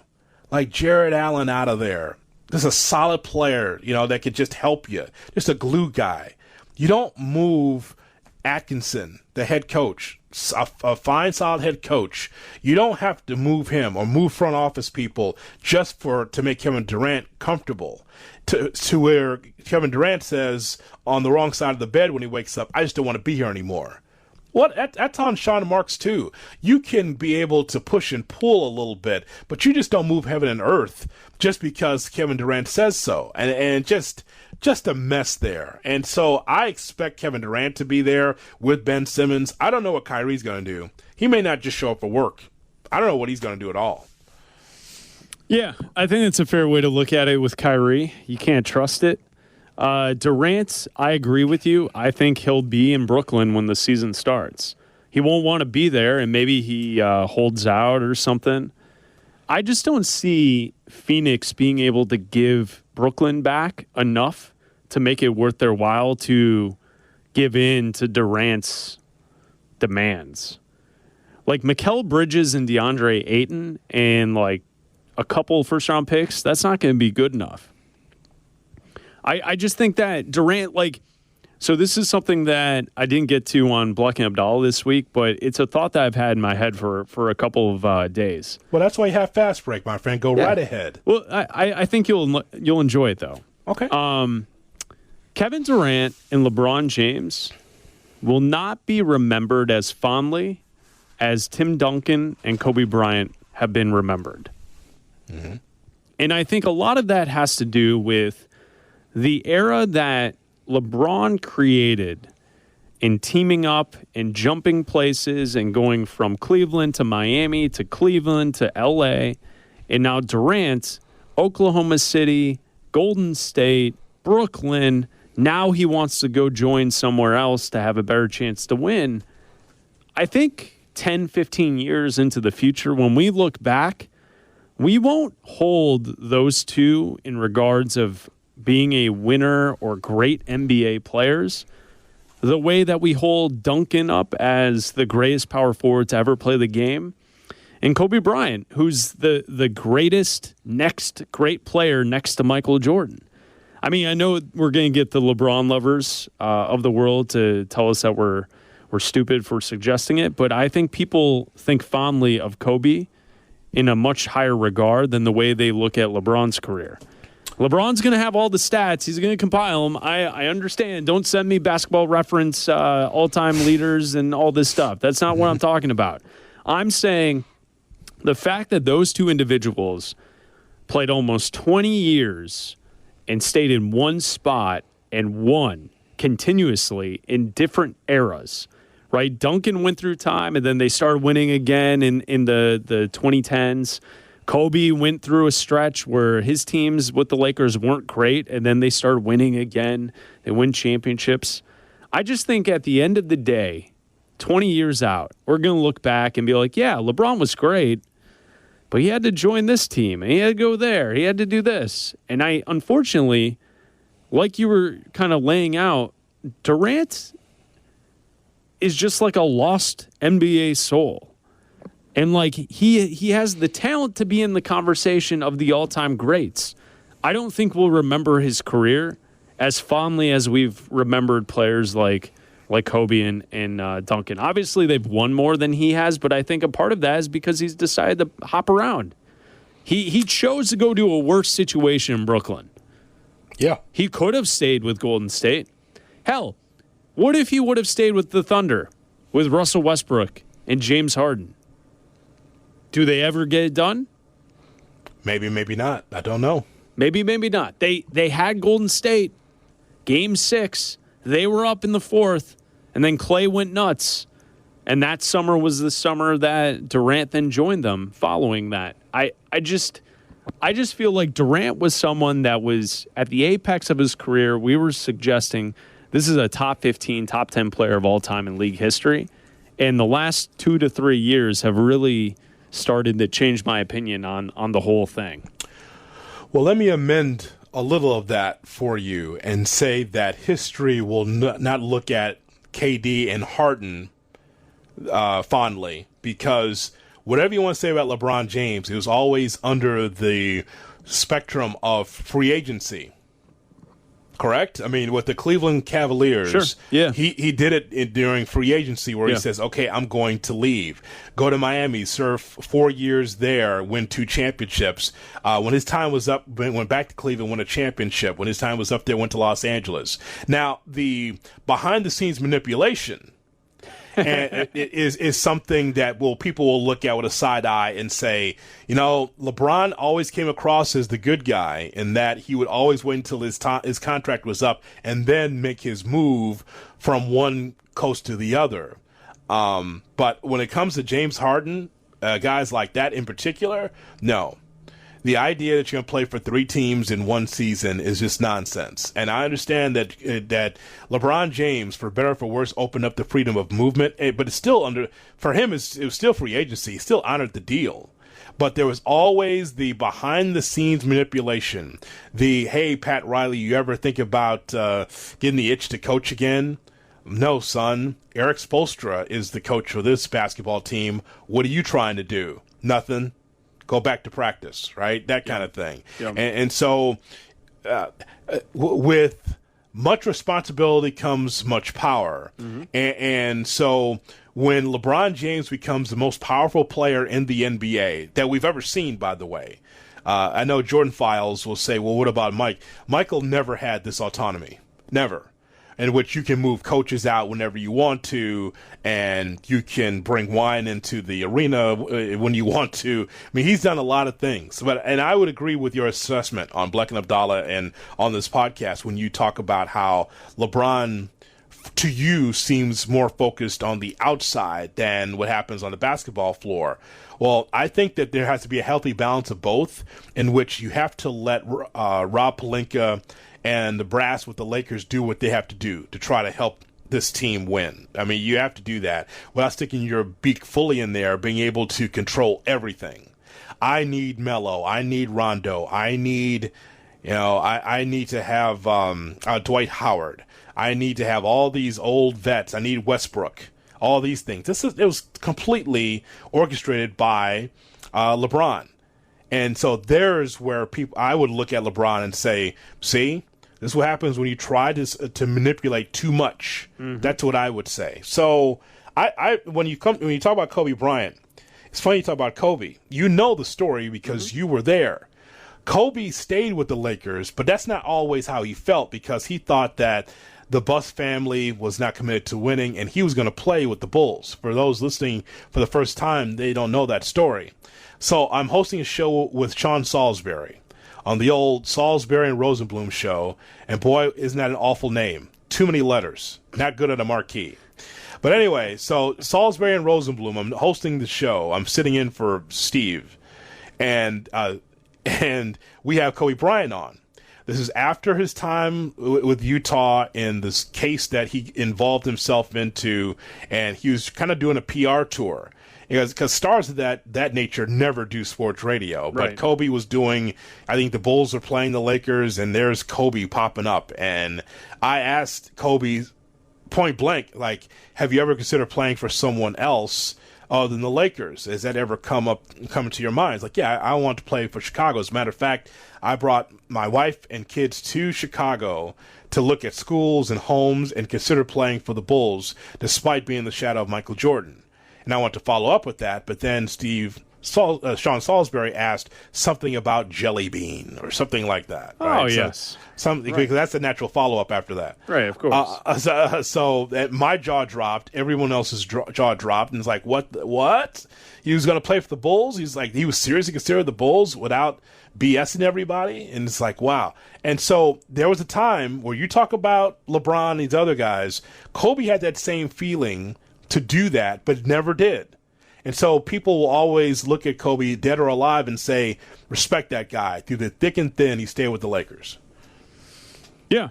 D: like Jared Allen out of there. There's a solid player, that could just help you. Just a glue guy. You don't move Atkinson, the head coach, a fine, solid head coach. You don't have to move him or move front office people just to make Kevin Durant comfortable. To where Kevin Durant says on the wrong side of the bed when he wakes up, I just don't want to be here anymore. That's on Sean Marks too. You can be able to push and pull a little bit, but you just don't move heaven and earth just because Kevin Durant says so. And just a mess there. And so I expect Kevin Durant to be there with Ben Simmons. I don't know what Kyrie's going to do. He may not just show up for work. I don't know what he's going to do at all.
C: Yeah, I think it's a fair way to look at it with Kyrie. You can't trust it. Durant, I agree with you. I think he'll be in Brooklyn when the season starts. He won't want to be there, and maybe he holds out or something. I just don't see Phoenix being able to give Brooklyn back enough to make it worth their while to give in to Durant's demands. Like Mikal Bridges and DeAndre Ayton and like a couple first-round picks, that's not going to be good enough. I just think that Durant, so this is something that I didn't get to on Bleck and Abdallah this week, but it's a thought that I've had in my head for a couple of days.
D: Well, that's why you have Fast Break, my friend. Go right ahead.
C: Well, I think you'll enjoy it, though.
D: Okay.
C: Kevin Durant and LeBron James will not be remembered as fondly as Tim Duncan and Kobe Bryant have been remembered. Mm-hmm. And I think a lot of that has to do with the era that LeBron created in teaming up and jumping places and going from Cleveland to Miami to Cleveland to LA. And now Durant, Oklahoma City, Golden State, Brooklyn. Now he wants to go join somewhere else to have a better chance to win. I think 10, 15 years into the future, when we look back, we won't hold those two in regards of being a winner or great NBA players, the way that we hold Duncan up as the greatest power forward to ever play the game, and Kobe Bryant, who's the greatest next great player next to Michael Jordan. I mean, I know we're going to get the LeBron lovers of the world to tell us that we're stupid for suggesting it, but I think people think fondly of Kobe in a much higher regard than the way they look at LeBron's career. LeBron's going to have all the stats. He's going to compile them. I understand. Don't send me Basketball Reference all-time leaders and all this stuff. That's not what I'm talking about. I'm saying the fact that those two individuals played almost 20 years and stayed in one spot and won continuously in different eras, right? Duncan went through time, and then they started winning again in the 2010s. Kobe went through a stretch where his teams with the Lakers weren't great, and then they started winning again. They win championships. I just think at the end of the day, 20 years out, we're going to look back and be like, yeah, LeBron was great, but he had to join this team, and he had to go there. He had to do this. And I, unfortunately, like you were kind of laying out, Durant is just like a lost NBA soul. And like he has the talent to be in the conversation of the all-time greats. I don't think we'll remember his career as fondly as we've remembered players like Kobe and Duncan. Obviously, they've won more than he has, but I think a part of that is because he's decided to hop around. He chose to go to a worse situation in Brooklyn.
D: Yeah.
C: He could have stayed with Golden State. Hell, what if he would have stayed with the Thunder, with Russell Westbrook and James Harden? Do they ever get it done?
D: Maybe, maybe not. I don't know.
C: Maybe, maybe not. They had Golden State. Game 6, they were up in the 4th, and then Clay went nuts. And that summer was the summer that Durant then joined them following that. I just feel like Durant was someone that was at the apex of his career. We were suggesting this is a top 15, top 10 player of all time in league history. And the last 2 to 3 years have really started to change my opinion on the whole thing.
D: Well, let me amend a little of that for you and say that history will not look at KD and Harden fondly, because whatever you want to say about LeBron James, he was always under the spectrum of free agency. Correct? I mean, with the Cleveland Cavaliers,
C: sure. Yeah.
D: he did it during free agency where
C: Yeah.
D: he says, okay, I'm going to leave. Go to Miami, serve 4 years there, win 2 championships. When his time was up, went back to Cleveland, won a championship. When his time was up there, went to Los Angeles. Now, the behind-the-scenes manipulation and it is something that people will look at with a side eye and say, you know, LeBron always came across as the good guy in that he would always wait until his contract was up and then make his move from one coast to the other. But when it comes to James Harden, guys like that in particular, no. The idea that you're going to play for 3 teams in one season is just nonsense. And I understand that LeBron James, for better or for worse, opened up the freedom of movement, but it's still for him, it was still free agency. He still honored the deal. But there was always the behind-the-scenes manipulation. Hey, Pat Riley, you ever think about getting the itch to coach again? No, son. Eric Spoelstra is the coach for this basketball team. What are you trying to do? Nothing. Go back to practice, right? That kind of thing. Yeah. And so with much responsibility comes much power. Mm-hmm. And so when LeBron James becomes the most powerful player in the NBA that we've ever seen, by the way, I know Jordan Files will say, well, what about Mike? Michael never had this autonomy. Never. In which you can move coaches out whenever you want to, and you can bring wine into the arena when you want to. I mean, he's done a lot of things. And I would agree with your assessment on Bleck and Abdallah and on this podcast when you talk about how LeBron, to you, seems more focused on the outside than what happens on the basketball floor. Well, I think that there has to be a healthy balance of both, in which you have to let Rob Pelinka and the brass with the Lakers do what they have to do to try to help this team win. I mean, you have to do that without sticking your beak fully in there, being able to control everything. I need Melo. I need Rondo. I need You know, I need to have Dwight Howard. I need to have all these old vets. I need Westbrook. All these things. It was completely orchestrated by LeBron. And so there's where I would look at LeBron and say, see, this is what happens when you try to manipulate too much. Mm-hmm. That's what I would say. So when you talk about Kobe Bryant, it's funny you talk about Kobe. You know the story because you were there. Kobe stayed with the Lakers, but that's not always how he felt because he thought that the Buss family was not committed to winning and he was going to play with the Bulls. For those listening for the first time, they don't know that story. So I'm hosting a show with Sean Salisbury on the old Salisbury and Rosenblum show. And boy, isn't that an awful name. Too many letters. Not good at a marquee. But anyway, so Salisbury and Rosenblum, I'm hosting the show. I'm sitting in for Steve. And we have Kobe Bryant on. This is after his time with Utah in this case that he involved himself into, and he was kind of doing a PR tour. Because stars of that nature never do sports radio. But
C: Right.
D: Kobe was doing, I think the Bulls are playing the Lakers, and there's Kobe popping up. And I asked Kobe point blank, like, have you ever considered playing for someone else other than the Lakers? Has that ever come into your mind? It's like, yeah, I want to play for Chicago. As a matter of fact, I brought my wife and kids to Chicago to look at schools and homes and consider playing for the Bulls, despite being in the shadow of Michael Jordan. And I want to follow up with that, but then Sean Salisbury asked something about Jelly Bean or something like that. Right?
C: Oh, yes.
D: Something, because that's the natural follow-up after that.
C: Right, of course.
D: So my jaw dropped. Everyone else's jaw dropped. And it's like, what? He was going to play for the Bulls? He was seriously considered the Bulls without BSing everybody? And it's like, wow. And so there was a time where you talk about LeBron and these other guys, Kobe had that same feeling to do that, but never did. And so people will always look at Kobe, dead or alive, and say, respect that guy. Through the thick and thin, he stayed with the Lakers.
C: Yeah.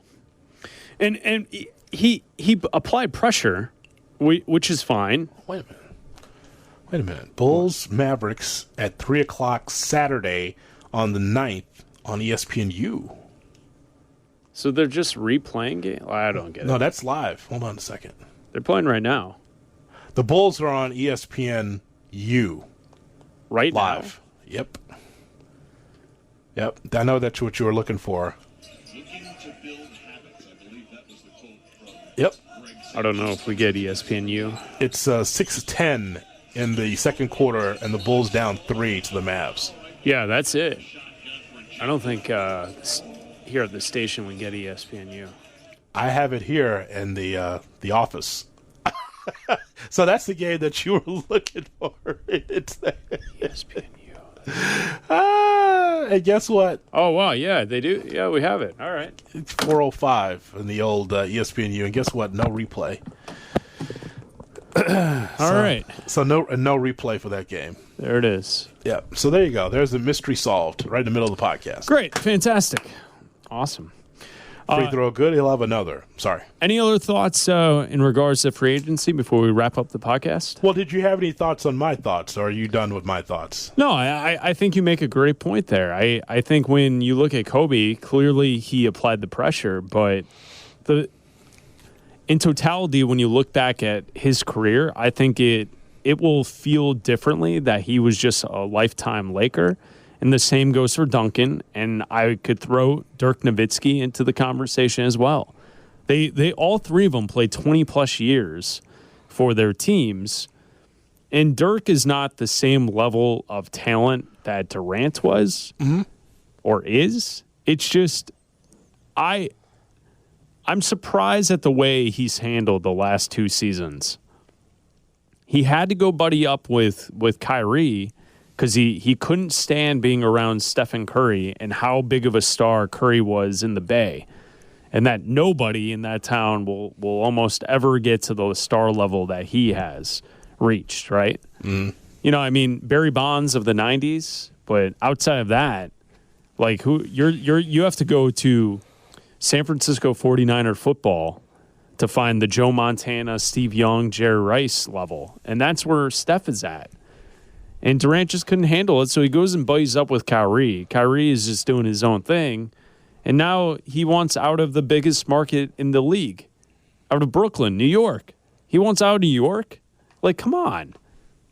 C: And he applied pressure, which is fine.
D: Wait a minute. Bulls Mavericks at 3 o'clock Saturday on the 9th on ESPNU.
C: So they're just replaying game? I don't get it.
D: No, that's live. Hold on a second.
C: They're playing right now.
D: The Bulls are on ESPNU.
C: Right
D: live. Yep. I know that's what you were looking for. Yep.
C: I don't know if we get ESPNU.
D: It's 6:10 in the second quarter, and the Bulls down 3 to the Mavs.
C: Yeah, that's it. I don't think here at the station we get ESPNU.
D: I have it here in the office. So that's the game that you were looking for. It's there.
C: ESPNU.
D: And guess what?
C: Oh, wow, yeah, they do. Yeah, we have it. All right.
D: It's 4:05 in the old ESPNU, and guess what? No replay.
C: All right.
D: So no replay for that game.
C: There it is.
D: Yeah. So there you go. There's the mystery solved right in the middle of the podcast.
C: Great. Fantastic. Awesome.
D: Free throw good. He'll have another. Sorry.
C: Any other thoughts in regards to free agency before we wrap up the podcast?
D: Well, did you have any thoughts on my thoughts, or are you done with my thoughts?
C: No, I think you make a great point there. I think when you look at Kobe, clearly he applied the pressure, but in totality, when you look back at his career, I think it will feel differently that he was just a lifetime Laker. And the same goes for Duncan, and I could throw Dirk Nowitzki into the conversation as well. They all three of them played 20-plus years for their teams, and Dirk is not the same level of talent that Durant was or is. It's just I'm surprised at the way he's handled the last 2 seasons. He had to go buddy up with Kyrie because he couldn't stand being around Stephen Curry and how big of a star Curry was in the Bay, and that nobody in that town will almost ever get to the star level that he has reached, right? Mm. You know, I mean, Barry Bonds of the 90s, but outside of that, like you have to go to San Francisco 49er football to find the Joe Montana, Steve Young, Jerry Rice level, and that's where Steph is at. And Durant just couldn't handle it, so he goes and buddies up with Kyrie. Kyrie is just doing his own thing, And now he wants out of the biggest market in the league, out of Brooklyn, New York. He wants out of New York? Like, come on.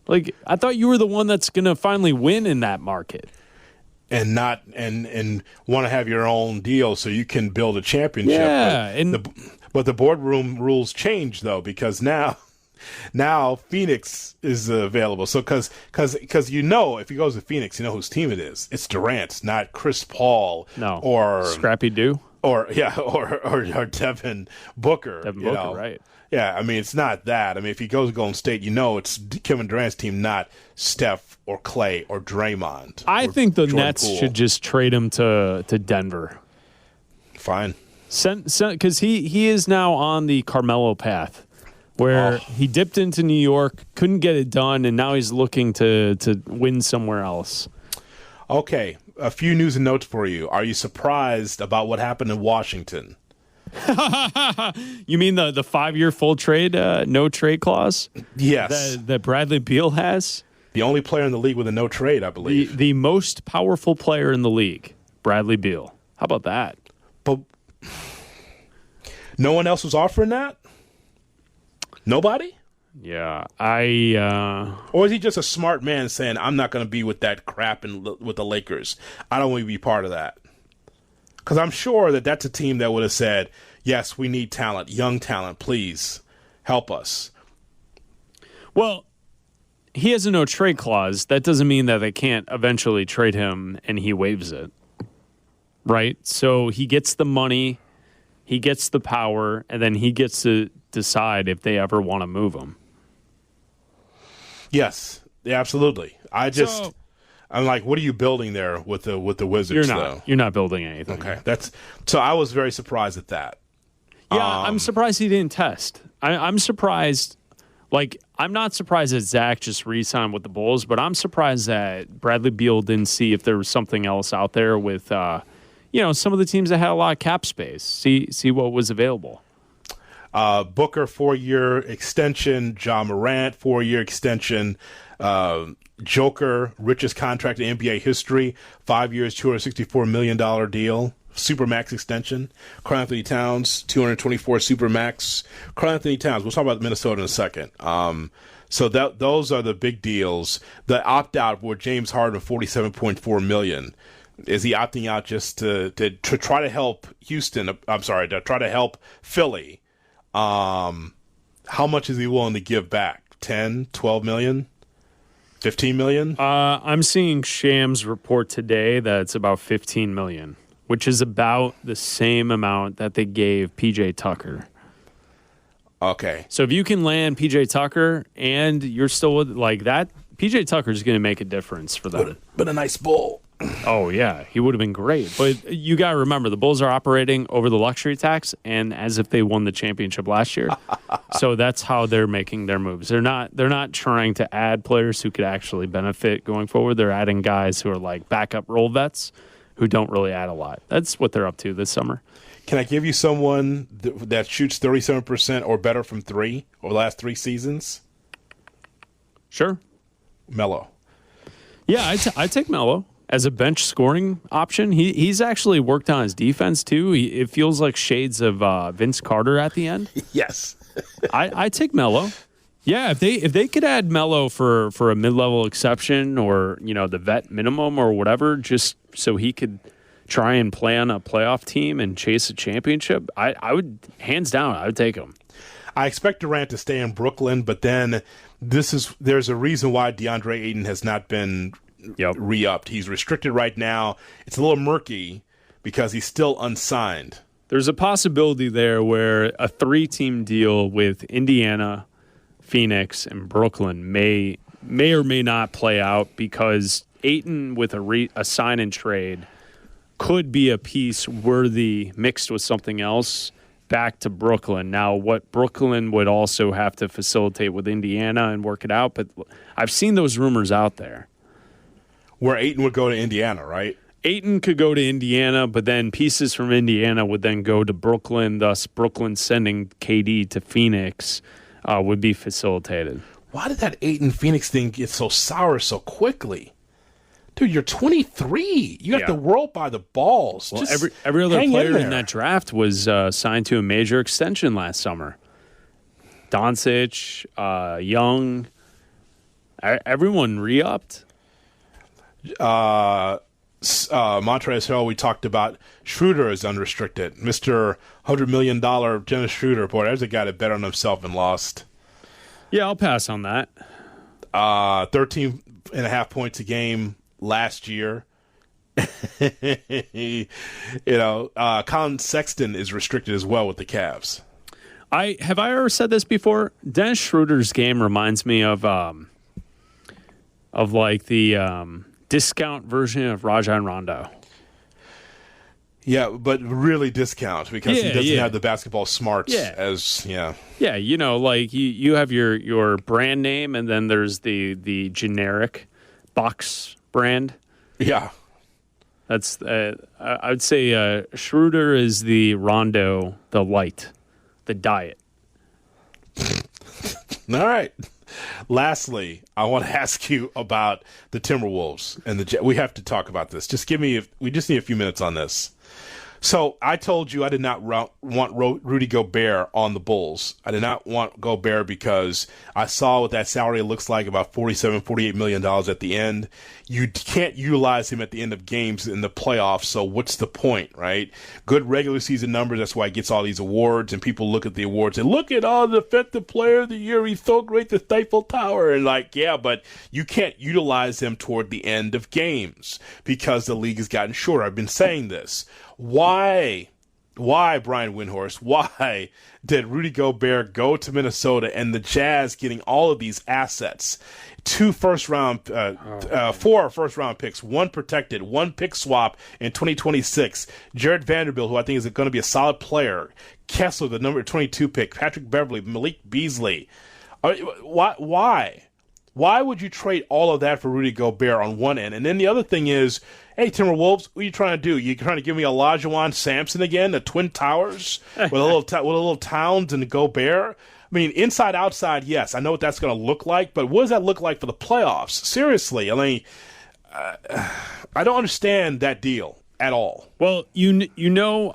C: Like, I thought you were the one that's going to finally win in that market.
D: And not and want to have your own deal so you can build a championship.
C: Yeah.
D: But the boardroom rules change, though, because now Phoenix is available. So because if he goes to Phoenix, you know whose team it is. It's Durant, not Chris Paul.
C: No.
D: Or
C: Scrappy Doo.
D: Or Devin Booker.
C: Devin Booker, right.
D: Yeah, I mean, it's not that. I mean, if he goes to Golden State, it's Kevin Durant's team, not Steph or Clay or Draymond.
C: I think the
D: Jordan
C: Nets
D: Poole.
C: should just trade him to Denver.
D: Fine.
C: Because he is now on the Carmelo path, where he dipped into New York, couldn't get it done, and now he's looking to win somewhere else.
D: Okay, a few news and notes for you. Are you surprised about what happened in Washington?
C: You mean the 5-year full trade, no trade clause?
D: Yes.
C: That Bradley Beal has?
D: The only player in the league with a no trade, I believe.
C: The most powerful player in the league, Bradley Beal. How about that?
D: But no one else was offering that? Nobody?
C: Yeah,
D: Or is he just a smart man saying, I'm not going to be with that crap with the Lakers. I don't want to be part of that. Because I'm sure that's a team that would have said, yes, we need talent, young talent, please help us.
C: Well, he has a no trade clause. That doesn't mean that they can't eventually trade him and he waives it. Right? So he gets the money, he gets the power, and then he gets to decide if they ever want to move him.
D: Yes, yeah, absolutely. I'm like, what are you building there with the Wizards?
C: You're not building anything.
D: Okay, so I was very surprised at that.
C: Yeah, I'm surprised he didn't test. I'm surprised. Like, I'm not surprised that Zach just re-signed with the Bulls, but I'm surprised that Bradley Beal didn't see if there was something else out there with, some of the teams that had a lot of cap space. See what was available.
D: Booker 4-year extension. Ja Morant 4-year extension. Joker, richest contract in NBA history, 5 years, $264 million deal. Supermax extension. Karl-Anthony Towns, 224 Supermax. Karl-Anthony Towns, we'll talk about Minnesota in a second. So those are the big deals. The opt-out were James Harden, $47.4 million. Is he opting out just to try to help Houston? I'm sorry, to try to help Philly. How much is he willing to give back? 10, 12 million? 15 million?
C: I'm seeing Shams report today that it's about 15 million, which is about the same amount that they gave PJ Tucker.
D: Okay.
C: So if you can land PJ Tucker and you're still with like that, PJ Tucker is going to make a difference for them.
D: But a nice bull.
C: Oh, yeah. He would have been great. But you got to remember, the Bulls are operating over the luxury tax and as if they won the championship last year. So that's how they're making their moves. They're not trying to add players who could actually benefit going forward. They're adding guys who are like backup role vets who don't really add a lot. That's what they're up to this summer.
D: Can I give you someone that shoots 37% or better from three over the last 3 seasons?
C: Sure.
D: Melo.
C: Yeah, I take Melo as a bench scoring option. He's actually worked on his defense too. It feels like shades of Vince Carter at the end.
D: Yes.
C: I take Melo. Yeah, if they could add Melo for a mid-level exception or the vet minimum or whatever, just so he could try and play on a playoff team and chase a championship, I would, hands down, I would take him.
D: I expect Durant to stay in Brooklyn, but then there's a reason why DeAndre Ayton has not been re-upped. He's restricted right now. It's a little murky because he's still unsigned.
C: There's a possibility there where a 3-team deal with Indiana, Phoenix, and Brooklyn may or may not play out because Ayton with a sign and trade could be a piece worthy mixed with something else back to Brooklyn. Now, what Brooklyn would also have to facilitate with Indiana and work it out, but I've seen those rumors out there.
D: Where Ayton would go to Indiana, right?
C: Ayton could go to Indiana, but then pieces from Indiana would then go to Brooklyn, thus Brooklyn sending KD to Phoenix would be facilitated.
D: Why did that Ayton Phoenix thing get so sour so quickly? Dude, you're 23. You got the world by the balls.
C: Well,
D: just
C: every other
D: hang
C: player in
D: there.
C: that draft was signed to a major extension last summer. Doncic, Young, everyone re-upped.
D: Montrezl Harrell, we talked about. Schroeder is unrestricted. Mr. $100 million Dennis Schroeder. Boy, there's a guy that bet on himself and lost.
C: Yeah, I'll pass on that.
D: 13.5 points a game last year. Colin Sexton is restricted as well with the Cavs.
C: Have I ever said this before? Dennis Schroeder's game reminds me of like the discount version of Rajon Rondo.
D: Yeah, but really discount because he doesn't have the basketball smarts as. Yeah,
C: like you have your brand name and then there's the generic box brand.
D: Yeah.
C: That's I would say Schroeder is the Rondo, the light, the diet.
D: All right. Lastly, I want to ask you about the Timberwolves and we have to talk about this. We just need a few minutes on this. So I told you I did not want Rudy Gobert on the Bulls. I did not want Gobert because I saw what that salary looks like, about $47-48 million at the end. You can't utilize him at the end of games in the playoffs, so what's the point, right? Good regular season numbers, that's why he gets all these awards, and people look at the awards and look at all the defensive player of the year, he's so great, the Stifle Tower, and but you can't utilize him toward the end of games because the league has gotten shorter. I've been saying this. Why, Brian Windhorst, why did Rudy Gobert go to Minnesota and the Jazz getting all of these assets? 4 first-round picks, 1 protected, 1 pick swap in 2026. Jared Vanderbilt, who I think is going to be a solid player. Kessler, the number 22 pick. Patrick Beverly, Malik Beasley. Why? Why would you trade all of that for Rudy Gobert on one end? And then the other thing is, hey, Timberwolves, what are you trying to do? You trying to give me Olajuwon Sampson again, the Twin Towers with a little Towns and Gobert? I mean, inside, outside, yes. I know what that's going to look like, but what does that look like for the playoffs? Seriously, I mean, I don't understand that deal at all.
C: Well, you know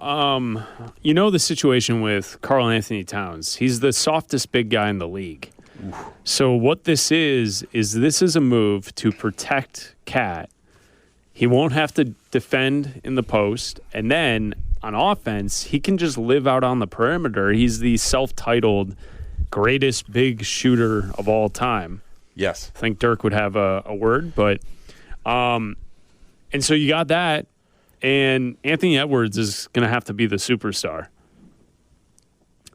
C: the situation with Karl Anthony Towns. He's the softest big guy in the league. So what this is a move to protect Cat. He won't have to defend in the post, and then on offense, he can just live out on the perimeter. He's the self-titled greatest big shooter of all time.
D: Yes.
C: I think Dirk would have a word, but and so you got that, and Anthony Edwards is going to have to be the superstar.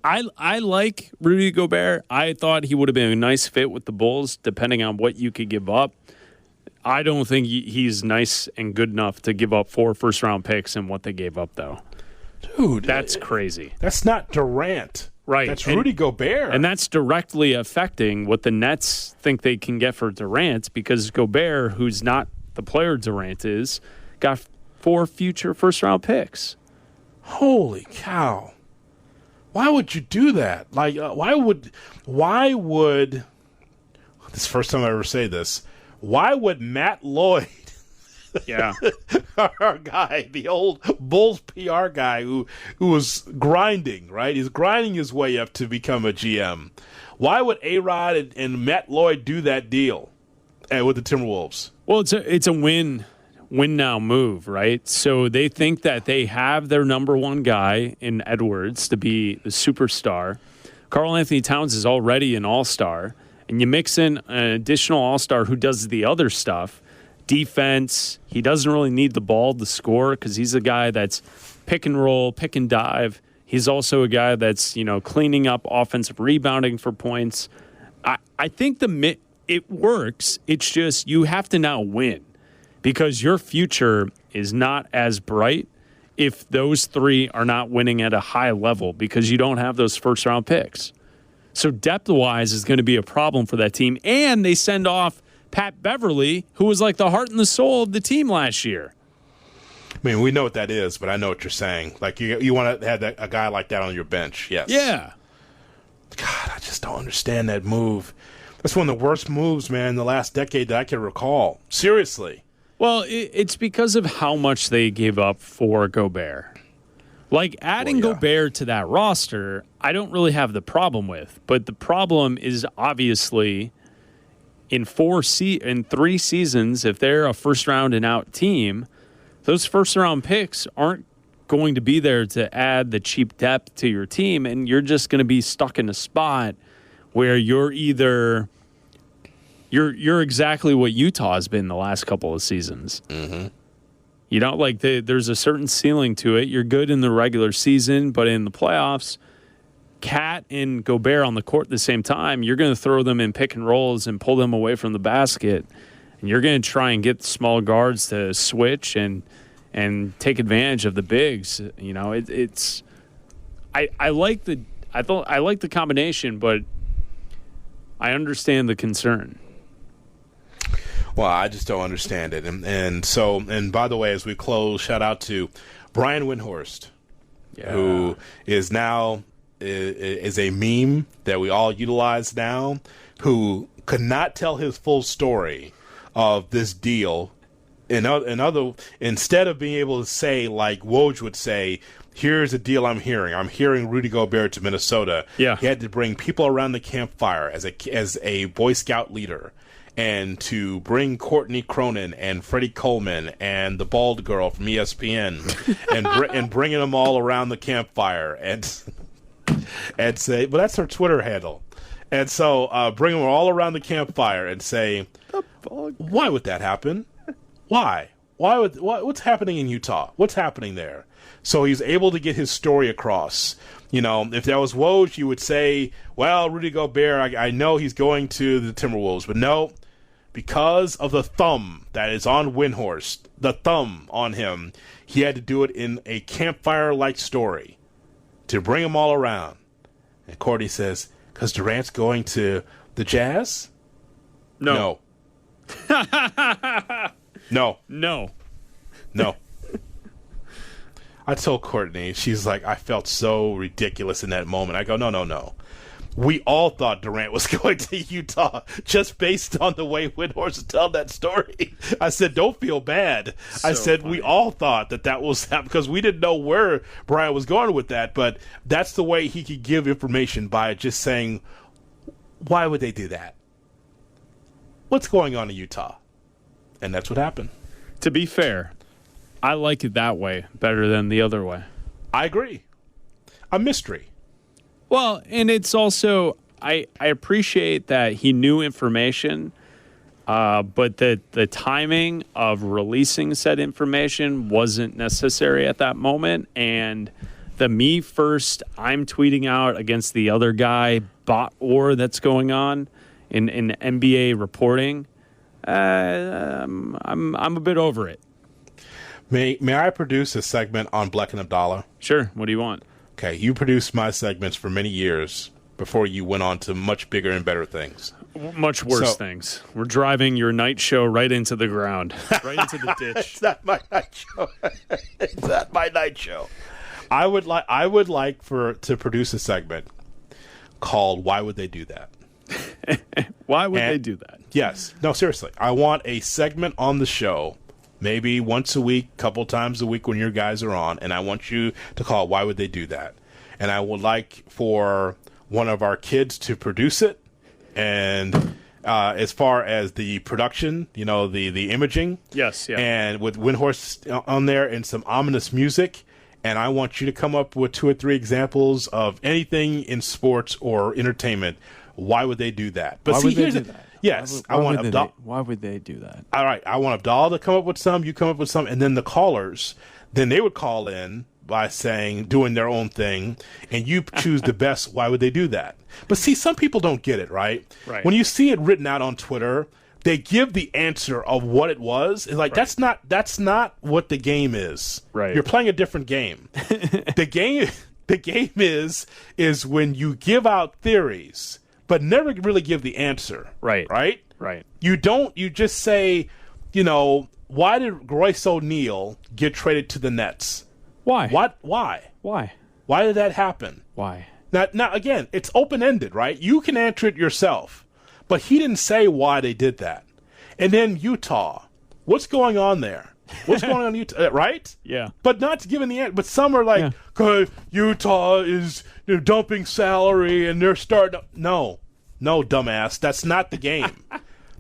C: I like Rudy Gobert. I thought he would have been a nice fit with the Bulls, depending on what you could give up. I don't think he's nice and good enough to give up 4 first-round picks and what they gave up, though.
D: Dude.
C: That's crazy.
D: That's not Durant.
C: Right.
D: That's Rudy Gobert.
C: And that's directly affecting what the Nets think they can get for Durant because Gobert, who's not the player Durant is, got 4 future first-round picks.
D: Holy cow. Why would you do that? Like, why would, this is the first time I ever say this, why would Matt Lloyd, our guy, the old Bulls PR guy who was grinding, right? He's grinding his way up to become a GM. Why would A-Rod and Matt Lloyd do that deal with the Timberwolves?
C: Well, it's a win now move, right? So they think that they have their number one guy in Edwards to be the superstar. Karl Anthony Towns is already an all-star, and you mix in an additional all-star who does the other stuff, defense. He doesn't really need the ball to score because he's a guy that's pick and roll, pick and dive. He's also a guy that's, cleaning up offensive rebounding for points. I think it works. It's just you have to now win. Because your future is not as bright if those 3 are not winning at a high level because you don't have those first-round picks. So depth-wise is going to be a problem for that team. And they send off Pat Beverly, who was like the heart and the soul of the team last year.
D: I mean, we know what that is, but I know what you're saying. Like, you want to have a guy like that on your bench, yes.
C: Yeah.
D: God, I just don't understand that move. That's one of the worst moves, man, in the last decade that I can recall. Seriously.
C: Well, it's because of how much they gave up for Gobert. Like, adding Gobert to that roster, I don't really have the problem with. But the problem is obviously in 3 seasons, if they're a first-round and out team, those first-round picks aren't going to be there to add the cheap depth to your team, and you're just going to be stuck in a spot where you're either you're exactly what Utah has been the last couple of seasons.
D: Mm-hmm.
C: You know, like there's a certain ceiling to it. You're good in the regular season, but in the playoffs, Cat and Gobert on the court at the same time, you're going to throw them in pick and rolls and pull them away from the basket, and you're going to try and get small guards to switch and take advantage of the bigs. You know, I like the combination, but I understand the concern.
D: Well, I just don't understand it. And by the way, as we close, shout out to Brian Windhorst, who is now is a meme that we all utilize now, who could not tell his full story of this deal. Instead of being able to say, like Woj would say, here's a deal I'm hearing. I'm hearing Rudy Gobert to Minnesota.
C: Yeah.
D: He had to bring people around the campfire as a Boy Scout leader, and to bring Courtney Cronin and Freddie Coleman and the bald girl from ESPN and bringing them all around the campfire and say, well, that's her Twitter handle. And so bring them all around the campfire and say, why would that happen? Why? What's happening in Utah? What's happening there? So he's able to get his story across. You know, if that was Woj, you would say, well, Rudy Gobert, I know he's going to the Timberwolves. But no, because of the thumb that is on Windhorst, the thumb on him, he had to do it in a campfire-like story to bring them all around. And Courtney says, because Durant's going to the Jazz?
C: No.
D: No.
C: No.
D: No. I told Courtney, she's like, I felt so ridiculous in that moment. I go, no. We all thought Durant was going to Utah just based on the way Windhorst told that story. I said, don't feel bad. I said, funny. We all thought that was because we didn't know where Brian was going with that, but that's the way he could give information by just saying, why would they do that? What's going on in Utah? And that's what happened.
C: To be fair, I like it that way better than the other way.
D: I agree. A mystery.
C: Well, and it's also, I appreciate that he knew information, but the timing of releasing said information wasn't necessary at that moment. And the me first, I'm tweeting out against the other guy bot war that's going on in NBA reporting. I'm a bit over it.
D: May I produce a segment on Bleck and Abdallah?
C: Sure. What do you want?
D: Okay, you produced my segments for many years before you went on to much bigger and better things.
C: Much worse things. We're driving your night show right into the ground, right into the ditch.
D: It's not my night show. It's not my night show. I would like to produce a segment called "Why Would They Do That?"
C: Why would they do that?
D: Yes. No, seriously. I want a segment on the show, maybe once a week, couple times a week when your guys are on, and I want you to call it Why Would They Do That? And I would like for one of our kids to produce it. And as far as the production, you know, the imaging.
C: Yes, yeah.
D: And with Windhorst on there and some ominous music. And I want you to come up with 2 or 3 examples of anything in sports or entertainment. Why would they do that? But
E: why
D: see,
E: would they do that?
D: Yes,
E: why
D: I want
E: Abdallah. Why would they do that?
D: All right, I want Abdallah to come up with some. You come up with some, and then the callers, then they would call in by doing their own thing, and you choose the best. Why would they do that? But see, some people don't get it, right?
C: Right.
D: When you see it written out on Twitter, they give the answer of what it was. It's like that's not what the game is.
C: Right.
D: You're playing a different game. The game is when you give out theories, but never really give the answer.
C: Right.
D: Right?
C: Right.
D: You just say, you know, why did Royce O'Neal get traded to the Nets?
C: Why?
D: What? Why?
C: Why?
D: Why did that happen?
C: Why?
D: Now again, it's open-ended, right? You can answer it yourself. But he didn't say why they did that. And then Utah. What's going on there? What's going on in Utah, right?
C: Yeah.
D: But not to give in the end. But some are like, "'Cause Utah is dumping salary and they're starting. No, dumbass. That's not the game.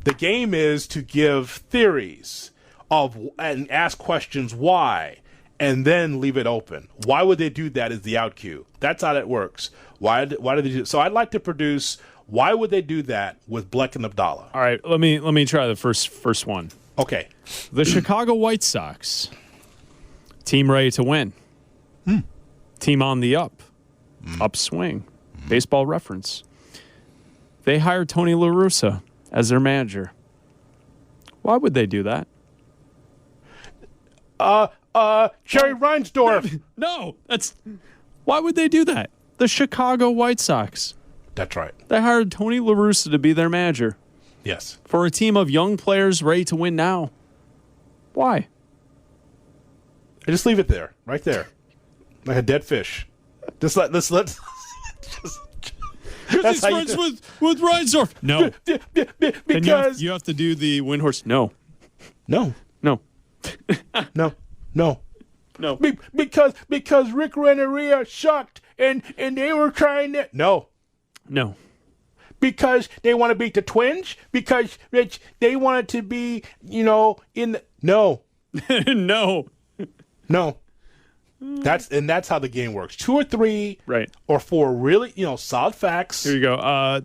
D: The game is to give theories and ask questions why, and then leave it open. Why would they do that? Is the out cue. That's how that works. Why do they do? So I'd like to produce. Why would they do that with Bleck and Abdallah?
C: All right, let me try the first one.
D: Okay.
C: The Chicago White Sox, team ready to win. Team on the upswing. Baseball Reference. They hired Tony La Russa as their manager. Why would they do that?
D: Jerry Reinsdorf.
C: No, why would they do that? The Chicago White Sox.
D: That's right.
C: They hired Tony La Russa to be their manager.
D: Yes.
C: For a team of young players ready to win now. Why?
D: Just leave it there, right there, like a dead fish. Just let. That's
C: he's
D: how you
C: friends with Reinsdorf. No,
D: because
C: you have to do the Windhorse. No.
D: Because Rick Renneria sucked and they were trying to no. Because they want to beat the Twins? Because they wanted to be, in the... No. No. That's how the game works. 2 or 3 or 4 really, solid facts.
C: Here you go.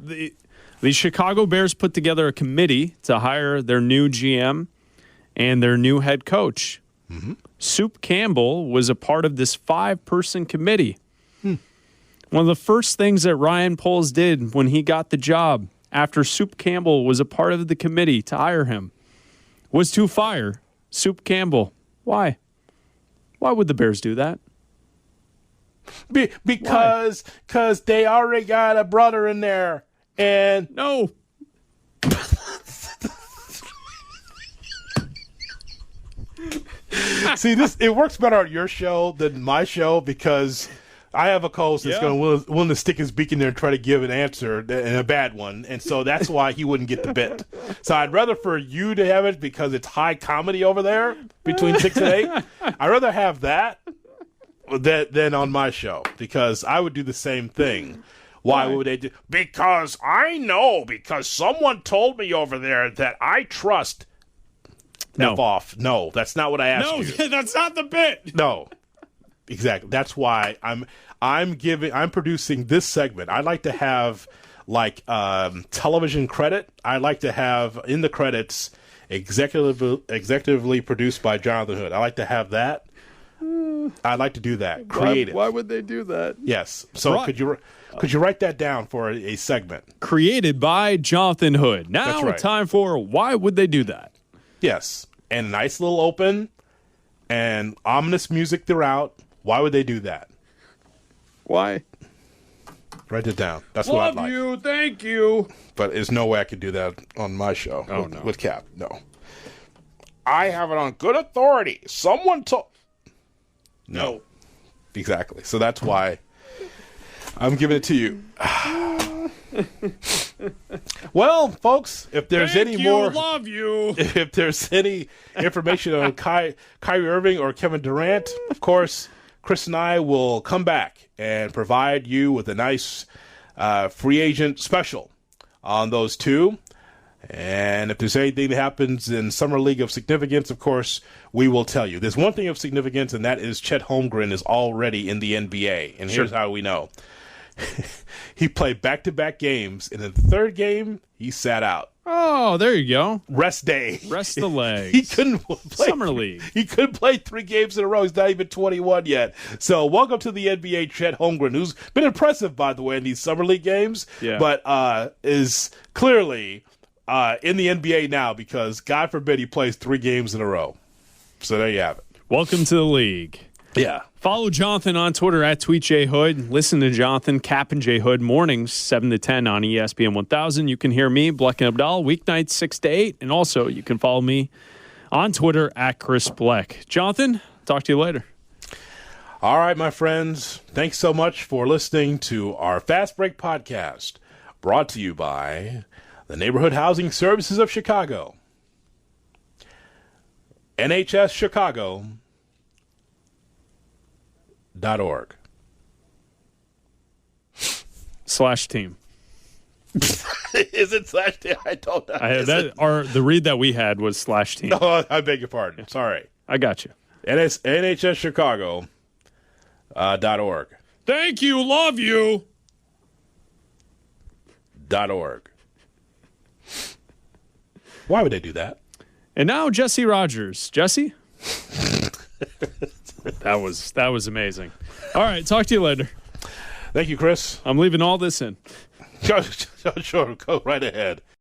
C: The Chicago Bears put together a committee to hire their new GM and their new head coach. Soup Campbell was a part of this 5-person committee. One of the first things that Ryan Poles did when he got the job after Soup Campbell was a part of the committee to hire him was to fire Soup Campbell. Why? Why would the Bears do that?
D: Because they already got a brother in there. And
C: no.
D: See, it works better on your show than my show because I have a co-host that's willing to stick his beak in there and try to give an answer, and a bad one, and so that's why he wouldn't get the bit. So I'd rather for you to have it because it's high comedy over there between 6 and 8. I'd rather have that than on my show because I would do the same thing. Why would they do? Because I know, because someone told me over there that I trust.
C: No.
D: F off. No, that's not what I asked you.
C: No, that's not the bit.
D: No. Exactly. That's why I'm producing this segment. I like to have television credit. I like to have in the credits executively produced by Jonathan Hood. I like to have that. I like to do that. Creative.
C: Why would they do that?
D: Yes. So could you write that down for a segment?
C: Created by Jonathan Hood. Now
D: That's right.
C: Time for why would they do that?
D: Yes. And a nice little open and ominous music throughout. Why would they do that?
C: Why?
D: Write it down. That's what I'd like.
C: Love you. Thank you.
D: But there's no way I could do that on my show.
C: Oh, no.
D: With Cap. No. I have it on good authority. Someone told... No. Exactly. So that's why I'm giving it to you. Well, folks, if there's
C: love you.
D: If there's any information on Kyrie Irving or Kevin Durant, of course, Chris and I will come back and provide you with a nice free agent special on those two. And if there's anything that happens in Summer League of significance, of course, we will tell you. There's one thing of significance, and that is Chet Holmgren is already in the NBA. And here's how we know. He played back-to-back games, and in the third game, he sat out.
C: Oh, there you go.
D: Rest day.
C: Rest the legs.
D: He couldn't play.
C: Summer League.
D: He couldn't play 3 games in a row. He's not even 21 yet. So welcome to the NBA, Chet Holmgren, who's been impressive, by the way, in these Summer League games, but is clearly in the NBA now because, God forbid, he plays 3 games in a row. So there you have it.
C: Welcome to the league.
D: Yeah.
C: Follow Jonathan on Twitter at TweetJHood. Listen to Jonathan, Cap and J Hood mornings 7 to 10 on ESPN 1000. You can hear me, Bleck and Abdal, weeknights 6 to 8. And also you can follow me on Twitter at Chris Bleck. Jonathan, talk to you later.
D: All right, my friends. Thanks so much for listening to our Fast Break podcast brought to you by the Neighborhood Housing Services of Chicago. NHSchicago.org.
C: /team.
D: Is it /team? I don't know.
C: The read that we had was /team.
D: No, I beg your pardon. Sorry.
C: I got you.
D: NHSchicago.org.
C: Thank you. Love you.
D: .org. Why would they do that?
C: And now Jesse Rogers. Jesse? That was amazing. All right, talk to you later.
D: Thank you, Chris.
C: I'm leaving all this in.
D: Sure, go right ahead.